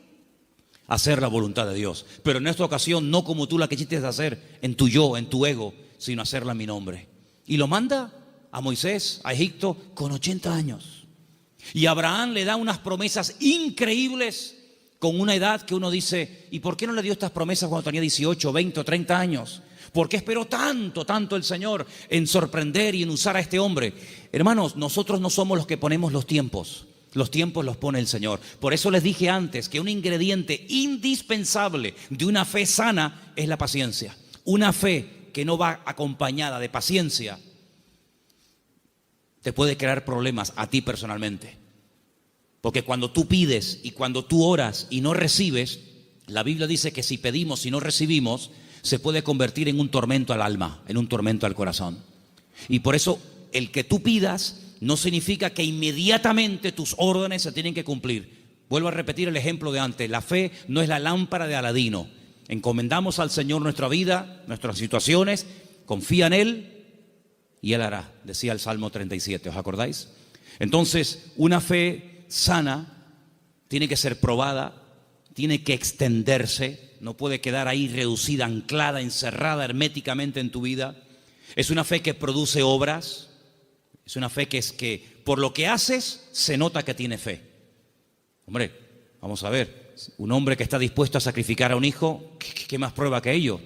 [SPEAKER 1] Hacer la voluntad de Dios. Pero en esta ocasión no como tú la quisiste hacer, en tu yo, en tu ego, sino hacerla en mi nombre. Y lo manda a Moisés, a Egipto, con 80 años. Y Abraham le da unas promesas increíbles con una edad que uno dice: ¿y por qué no le dio estas promesas cuando tenía 18, 20 o 30 años? ¿Por qué esperó tanto el Señor en sorprender y en usar a este hombre? Hermanos, nosotros no somos los que ponemos los tiempos. Los tiempos los pone el Señor. Por eso les dije antes que un ingrediente indispensable de una fe sana es la paciencia. Una fe que no va acompañada de paciencia te puede crear problemas a ti personalmente. Porque cuando tú pides y cuando tú oras y no recibes, la Biblia dice que si pedimos y no recibimos, se puede convertir en un tormento al alma, en un tormento al corazón. Y por eso el que tú pidas no significa que inmediatamente tus órdenes se tienen que cumplir. Vuelvo a repetir el ejemplo de antes. La fe no es la lámpara de Aladino. Encomendamos al Señor nuestra vida, nuestras situaciones, confía en Él y Él hará, decía el Salmo 37, ¿os acordáis? Entonces, una fe sana tiene que ser probada, tiene que extenderse, no puede quedar ahí reducida, anclada, encerrada herméticamente en tu vida. Es una fe que produce obras, es una fe que es que por lo que haces se nota que tiene fe. Hombre, vamos a ver, un hombre que está dispuesto a sacrificar a un hijo, ¿qué más prueba que ello?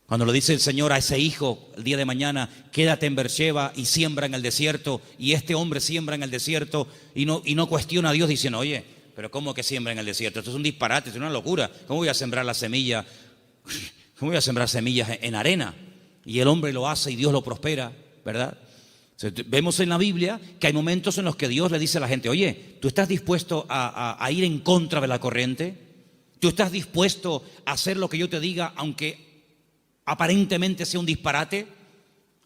[SPEAKER 1] Cuando le dice el Señor a ese hijo el día de mañana, quédate en Beersheba y siembra en el desierto, y este hombre siembra en el desierto y no cuestiona a Dios diciendo, oye, pero ¿cómo que siembra en el desierto? Esto es un disparate, es una locura. ¿Cómo voy a sembrar la semilla? ¿Cómo voy a sembrar semillas en arena? Y el hombre lo hace y Dios lo prospera, ¿verdad? Vemos en la Biblia que hay momentos en los que Dios le dice a la gente, oye, ¿tú estás dispuesto a ir en contra de la corriente? ¿Tú estás dispuesto a hacer lo que yo te diga, aunque aparentemente sea un disparate?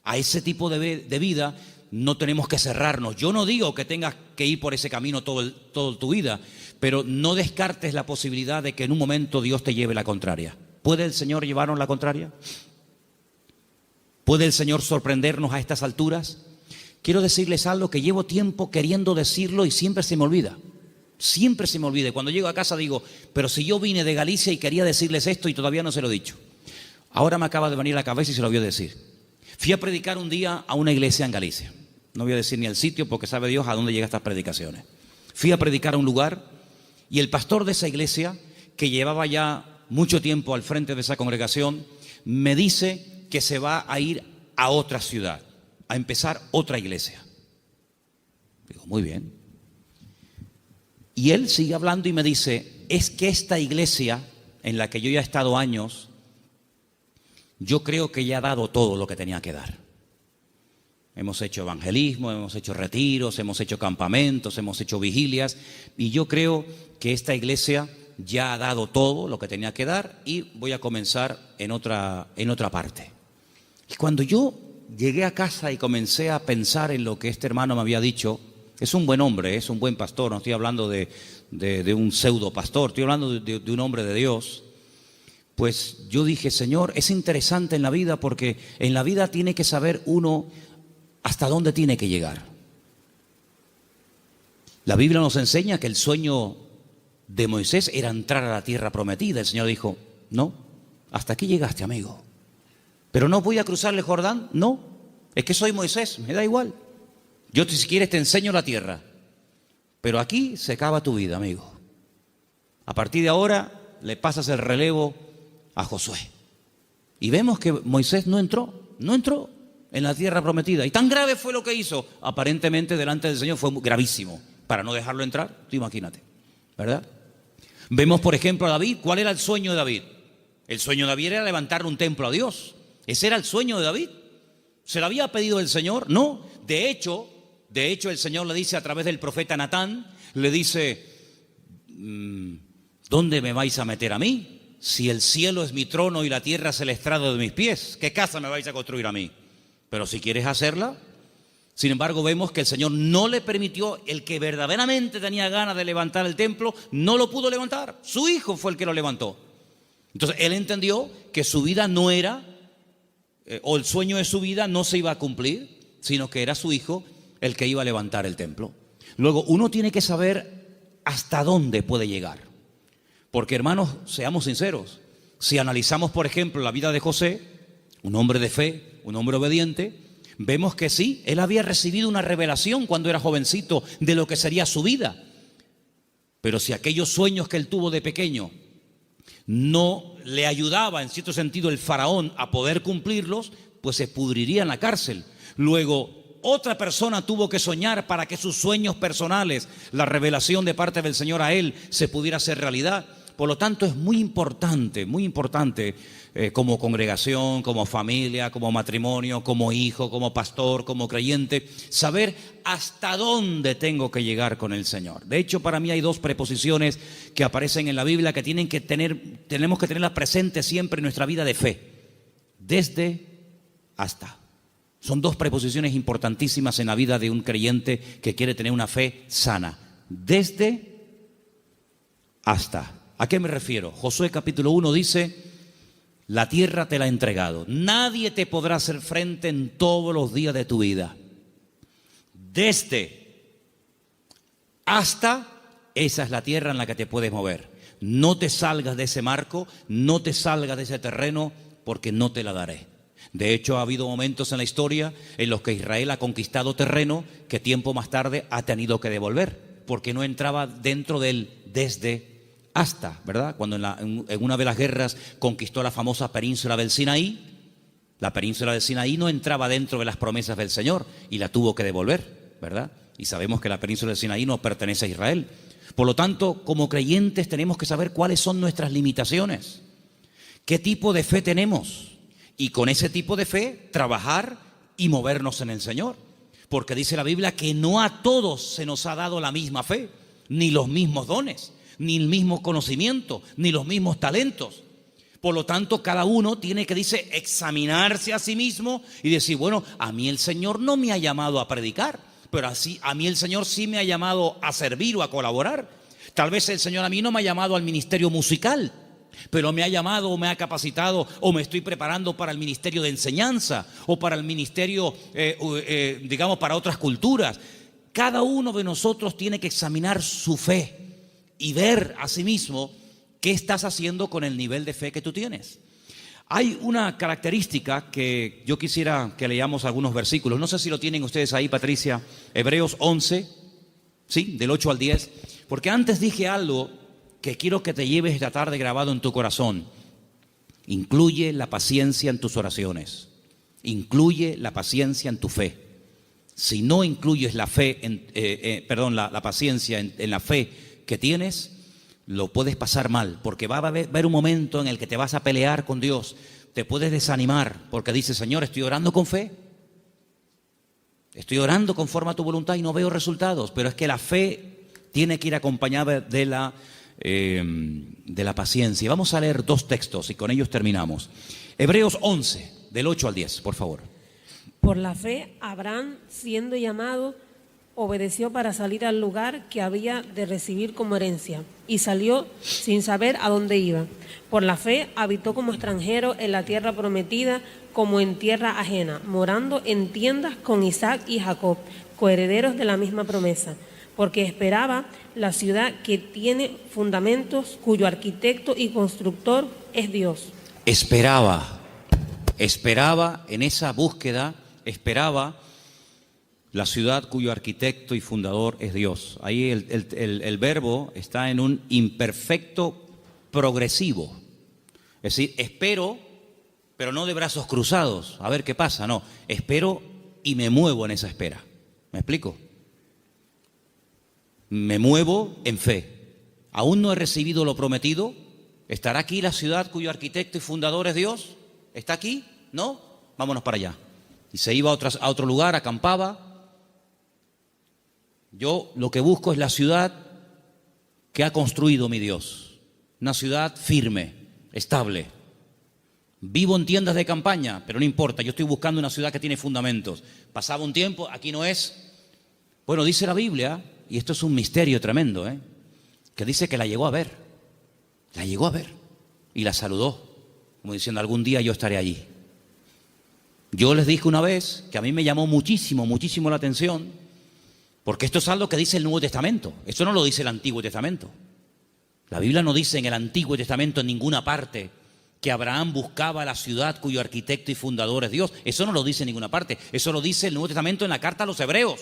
[SPEAKER 1] A ese tipo de vida no tenemos que cerrarnos. Yo no digo que tengas que ir por ese camino toda tu vida, pero no descartes la posibilidad de que en un momento Dios te lleve la contraria. ¿Puede el Señor llevarnos la contraria? ¿Puede el Señor sorprendernos a estas alturas? Quiero decirles algo que llevo tiempo queriendo decirlo y siempre se me olvida. Siempre se me olvida. Cuando llego a casa digo, pero si yo vine de Galicia y quería decirles esto y todavía no se lo he dicho. Ahora me acaba de venir a la cabeza y se lo voy a decir. Fui a predicar un día a una iglesia en Galicia. No voy a decir ni el sitio porque sabe Dios a dónde llegan estas predicaciones. Fui a predicar a un lugar y el pastor de esa iglesia, que llevaba ya mucho tiempo al frente de esa congregación, me dice que se va a ir a otra ciudad, a empezar otra iglesia. Digo, muy bien. Y él sigue hablando y me dice, es que esta iglesia en la que yo ya he estado años, yo creo que ya ha dado todo lo que tenía que dar. Hemos hecho evangelismo, hemos hecho retiros, hemos hecho campamentos, hemos hecho vigilias, y yo creo que esta iglesia ya ha dado todo lo que tenía que dar y voy a comenzar en otra parte. Y cuando yo llegué a casa y comencé a pensar en lo que este hermano me había dicho, es un buen hombre, es un buen pastor, no estoy hablando de un pseudo pastor, estoy hablando de un hombre de Dios. Pues yo dije, Señor, es interesante en la vida porque en la vida tiene que saber uno hasta dónde tiene que llegar. La Biblia nos enseña que el sueño de Moisés era entrar a la tierra prometida. El Señor dijo, no, hasta aquí llegaste, amigo. Pero no voy a cruzar el Jordán, no, es que soy Moisés, me da igual. Yo si quieres te enseño la tierra, pero aquí se acaba tu vida, amigo. A partir de ahora le pasas el relevo a Josué. Y vemos que Moisés no entró en la tierra prometida. Y tan grave fue lo que hizo, aparentemente delante del Señor fue gravísimo, para no dejarlo entrar, tú imagínate, ¿verdad? Vemos por ejemplo a David. ¿Cuál era el sueño de David? El sueño de David era levantar un templo a Dios. Ese era el sueño de David. ¿Se lo había pedido el Señor? No. De hecho el Señor le dice a través del profeta Natán, le dice, ¿dónde me vais a meter a mí? Si el cielo es mi trono y la tierra es el estrado de mis pies, ¿qué casa me vais a construir a mí? Pero si quieres hacerla. Sin embargo, vemos que el Señor no le permitió, el que verdaderamente tenía ganas de levantar el templo, no lo pudo levantar. Su hijo fue el que lo levantó. Entonces, él entendió que su vida no era, o el sueño de su vida no se iba a cumplir, sino que era su hijo el que iba a levantar el templo. Luego, uno tiene que saber hasta dónde puede llegar. Porque, hermanos, seamos sinceros, si analizamos, por ejemplo, la vida de José, un hombre de fe, un hombre obediente, vemos que sí, él había recibido una revelación cuando era jovencito de lo que sería su vida. Pero si aquellos sueños que él tuvo de pequeño no le ayudaba, en cierto sentido, el faraón a poder cumplirlos, pues se pudriría en la cárcel. Luego, otra persona tuvo que soñar para que sus sueños personales, la revelación de parte del Señor a él, se pudiera hacer realidad. Por lo tanto, es muy importante como congregación, como familia, como matrimonio, como hijo, como pastor, como creyente, saber hasta dónde tengo que llegar con el Señor. De hecho, para mí hay dos preposiciones que aparecen en la Biblia que tenemos que tenerlas presentes siempre en nuestra vida de fe. Desde, hasta. Son dos preposiciones importantísimas en la vida de un creyente que quiere tener una fe sana. Desde, hasta. ¿A qué me refiero? Josué capítulo 1 dice: la tierra te la he entregado. Nadie te podrá hacer frente en todos los días de tu vida. Desde, hasta, esa es la tierra en la que te puedes mover. No te salgas de ese marco, no te salgas de ese terreno, porque no te la daré. De hecho, ha habido momentos en la historia en los que Israel ha conquistado terreno que tiempo más tarde ha tenido que devolver, porque no entraba dentro del desde hasta, ¿verdad? Cuando en una de las guerras conquistó la famosa península del Sinaí, la península del Sinaí no entraba dentro de las promesas del Señor y la tuvo que devolver, ¿verdad? Y sabemos que la península del Sinaí no pertenece a Israel. Por lo tanto, como creyentes tenemos que saber cuáles son nuestras limitaciones, qué tipo de fe tenemos y con ese tipo de fe trabajar y movernos en el Señor. Porque dice la Biblia que no a todos se nos ha dado la misma fe, ni los mismos dones, ni el mismo conocimiento, ni los mismos talentos. Por lo tanto, cada uno tiene que, dice, examinarse a sí mismo y decir, bueno, a mí el Señor no me ha llamado a predicar, pero así a mí el Señor sí me ha llamado a servir o a colaborar. Tal vez el Señor a mí no me ha llamado al ministerio musical, pero me ha llamado o me ha capacitado o me estoy preparando para el ministerio de enseñanza o para el ministerio, digamos, para otras culturas. Cada uno de nosotros tiene que examinar su fe y ver a sí mismo qué estás haciendo con el nivel de fe que tú tienes. Hay una característica que yo quisiera que leamos algunos versículos. No sé si lo tienen ustedes ahí, Patricia. Hebreos 11, ¿sí? Del 8 al 10. Porque antes dije algo que quiero que te lleves esta tarde grabado en tu corazón. Incluye la paciencia en tus oraciones. Incluye la paciencia en tu fe. Si no incluyes la fe, la paciencia en la fe que tienes, lo puedes pasar mal, porque va a haber un momento en el que te vas a pelear con Dios, te puedes desanimar, porque dices, Señor, estoy orando con fe, estoy orando conforme a tu voluntad y no veo resultados, pero es que la fe tiene que ir acompañada de la paciencia. Vamos a leer dos textos y con ellos terminamos. Hebreos 11, del 8 al 10, por favor.
[SPEAKER 3] Por la fe, Abraham, siendo llamado, obedeció para salir al lugar que había de recibir como herencia, y salió sin saber a dónde iba. Por la fe habitó como extranjero en la tierra prometida, como en tierra ajena, morando en tiendas con Isaac y Jacob, coherederos de la misma promesa, porque esperaba la ciudad que tiene fundamentos, cuyo arquitecto y constructor es Dios.
[SPEAKER 1] Esperaba en esa búsqueda, esperaba la ciudad cuyo arquitecto y fundador es Dios. Ahí el verbo está en un imperfecto progresivo. Es decir, espero, pero no de brazos cruzados, a ver qué pasa. No, espero y me muevo en esa espera. ¿Me explico? Me muevo en fe. Aún no he recibido lo prometido. ¿Estará aquí la ciudad cuyo arquitecto y fundador es Dios? ¿Está aquí? ¿No? Vámonos para allá. Y se iba a otro lugar, acampaba. Yo lo que busco es la ciudad que ha construido mi Dios. Una ciudad firme, estable. Vivo en tiendas de campaña, pero no importa, yo estoy buscando una ciudad que tiene fundamentos. Pasaba un tiempo, aquí no es. Bueno, dice la Biblia, y esto es un misterio tremendo, que dice que la llegó a ver. La llegó a ver y la saludó, como diciendo, algún día yo estaré allí. Yo les dije una vez que a mí me llamó muchísimo la atención, porque esto es algo que dice el Nuevo Testamento. Eso no lo dice el Antiguo Testamento. La Biblia no dice en el Antiguo Testamento en ninguna parte que Abraham buscaba la ciudad cuyo arquitecto y fundador es Dios. Eso no lo dice en ninguna parte. Eso lo dice el Nuevo Testamento en la carta a los Hebreos.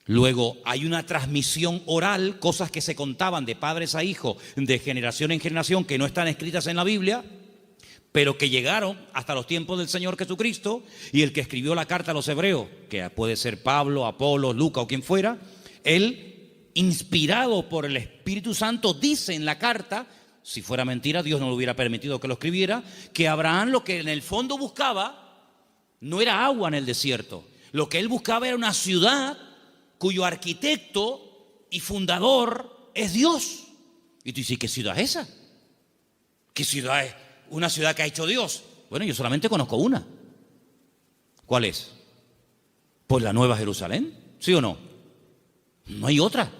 [SPEAKER 1] Luego hay una transmisión oral, cosas que se contaban de padres a hijos, de generación en generación, que no están escritas en la Biblia, pero que llegaron hasta los tiempos del Señor Jesucristo, y el que escribió la carta a los Hebreos, que puede ser Pablo, Apolo, Lucas o quien fuera, él inspirado por el Espíritu Santo, dice en la carta, si fuera mentira, Dios no le hubiera permitido que lo escribiera, que Abraham lo que en el fondo buscaba no era agua en el desierto. Lo que él buscaba era una ciudad cuyo arquitecto y fundador es Dios. Y tú dices, ¿qué ciudad es esa? ¿Qué ciudad es? Una ciudad que ha hecho Dios. Bueno, yo solamente conozco una. ¿Cuál es? Pues la Nueva Jerusalén, ¿sí o no? No hay otra.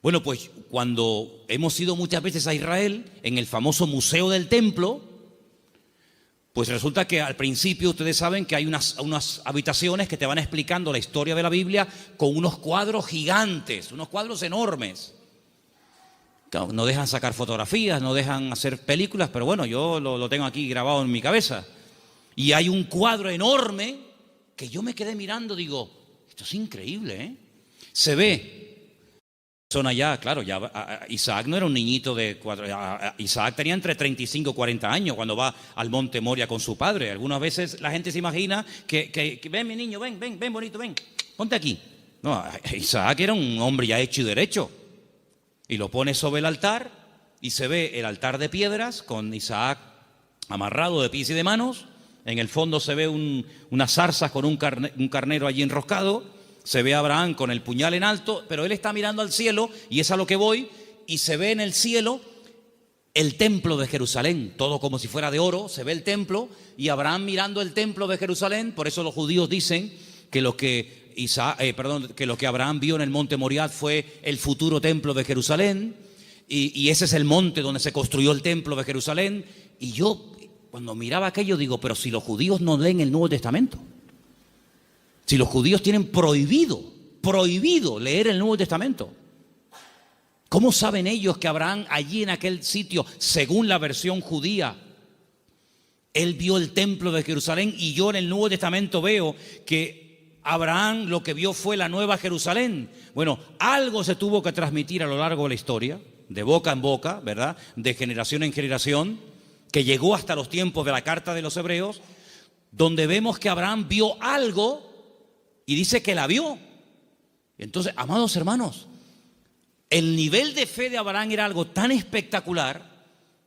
[SPEAKER 1] Bueno, pues cuando hemos ido muchas veces a Israel, en el famoso Museo del Templo, pues resulta que al principio ustedes saben que hay unas habitaciones que te van explicando la historia de la Biblia con unos cuadros gigantes, unos cuadros enormes. Claro, no dejan sacar fotografías, no dejan hacer películas, pero bueno, yo lo tengo aquí grabado en mi cabeza. Y hay un cuadro enorme que yo me quedé mirando, digo, esto es increíble, ¿eh? Se ve. Son allá, claro, ya Isaac no era un niñito de 4, Isaac tenía entre 35 y 40 años cuando va al monte Moria con su padre. Algunas veces la gente se imagina que ven mi niño, ven bonito, ven, ponte aquí. No, Isaac era un hombre ya hecho y derecho. Y lo pone sobre el altar y se ve el altar de piedras con Isaac amarrado de pies y de manos. En el fondo se ve unas zarzas con un carnero allí enroscado. Se ve a Abraham con el puñal en alto, pero él está mirando al cielo y es a lo que voy, y se ve en el cielo el templo de Jerusalén, todo como si fuera de oro, se ve el templo y Abraham mirando el templo de Jerusalén. Por eso los judíos dicen que lo que Abraham vio en el monte Moriah fue el futuro templo de Jerusalén, y ese es el monte donde se construyó el templo de Jerusalén. Y yo cuando miraba aquello digo, pero si los judíos no leen el Nuevo Testamento, si los judíos tienen prohibido leer el Nuevo Testamento, ¿cómo saben ellos que Abraham allí en aquel sitio, según la versión judía, él vio el templo de Jerusalén? Y yo en el Nuevo Testamento veo que Abraham lo que vio fue la Nueva Jerusalén. Bueno, algo se tuvo que transmitir a lo largo de la historia, de boca en boca, ¿verdad? De generación en generación, que llegó hasta los tiempos de la carta de los Hebreos, donde vemos que Abraham vio algo. Y dice que la vio. Entonces, amados hermanos, el nivel de fe de Abraham era algo tan espectacular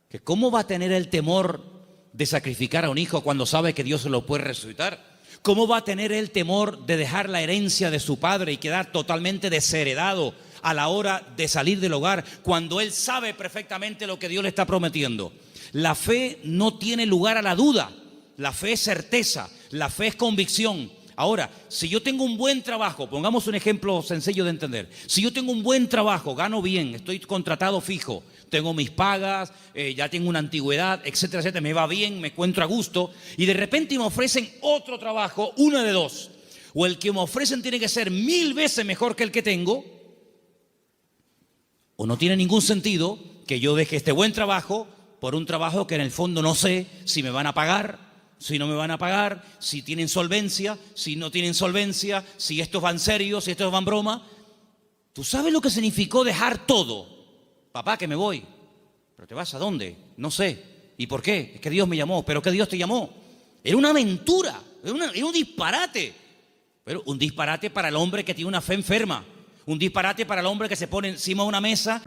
[SPEAKER 1] que ¿cómo va a tener el temor de sacrificar a un hijo cuando sabe que Dios se lo puede resucitar? ¿Cómo va a tener el temor de dejar la herencia de su padre y quedar totalmente desheredado a la hora de salir del hogar cuando él sabe perfectamente lo que Dios le está prometiendo? La fe no tiene lugar a la duda. La fe es certeza, la fe es convicción. Ahora, si yo tengo un buen trabajo, pongamos un ejemplo sencillo de entender. Si yo tengo un buen trabajo, gano bien, estoy contratado fijo, tengo mis pagas, ya tengo una antigüedad, etcétera, etcétera, me va bien, me encuentro a gusto, y de repente me ofrecen otro trabajo, una de dos. O el que me ofrecen tiene que ser 1000 veces mejor que el que tengo, o no tiene ningún sentido que yo deje este buen trabajo por un trabajo que en el fondo no sé si me van a pagar, si no me van a pagar, si tienen solvencia, si no tienen solvencia, si estos van serios, si estos van broma. ¿Tú sabes lo que significó dejar todo? Papá, que me voy. ¿Pero te vas a dónde? No sé. ¿Y por qué? Es que Dios me llamó. ¿Pero qué Dios te llamó? Era una aventura, era un disparate. Pero un disparate para el hombre que tiene una fe enferma. Un disparate para el hombre que se pone encima de una mesa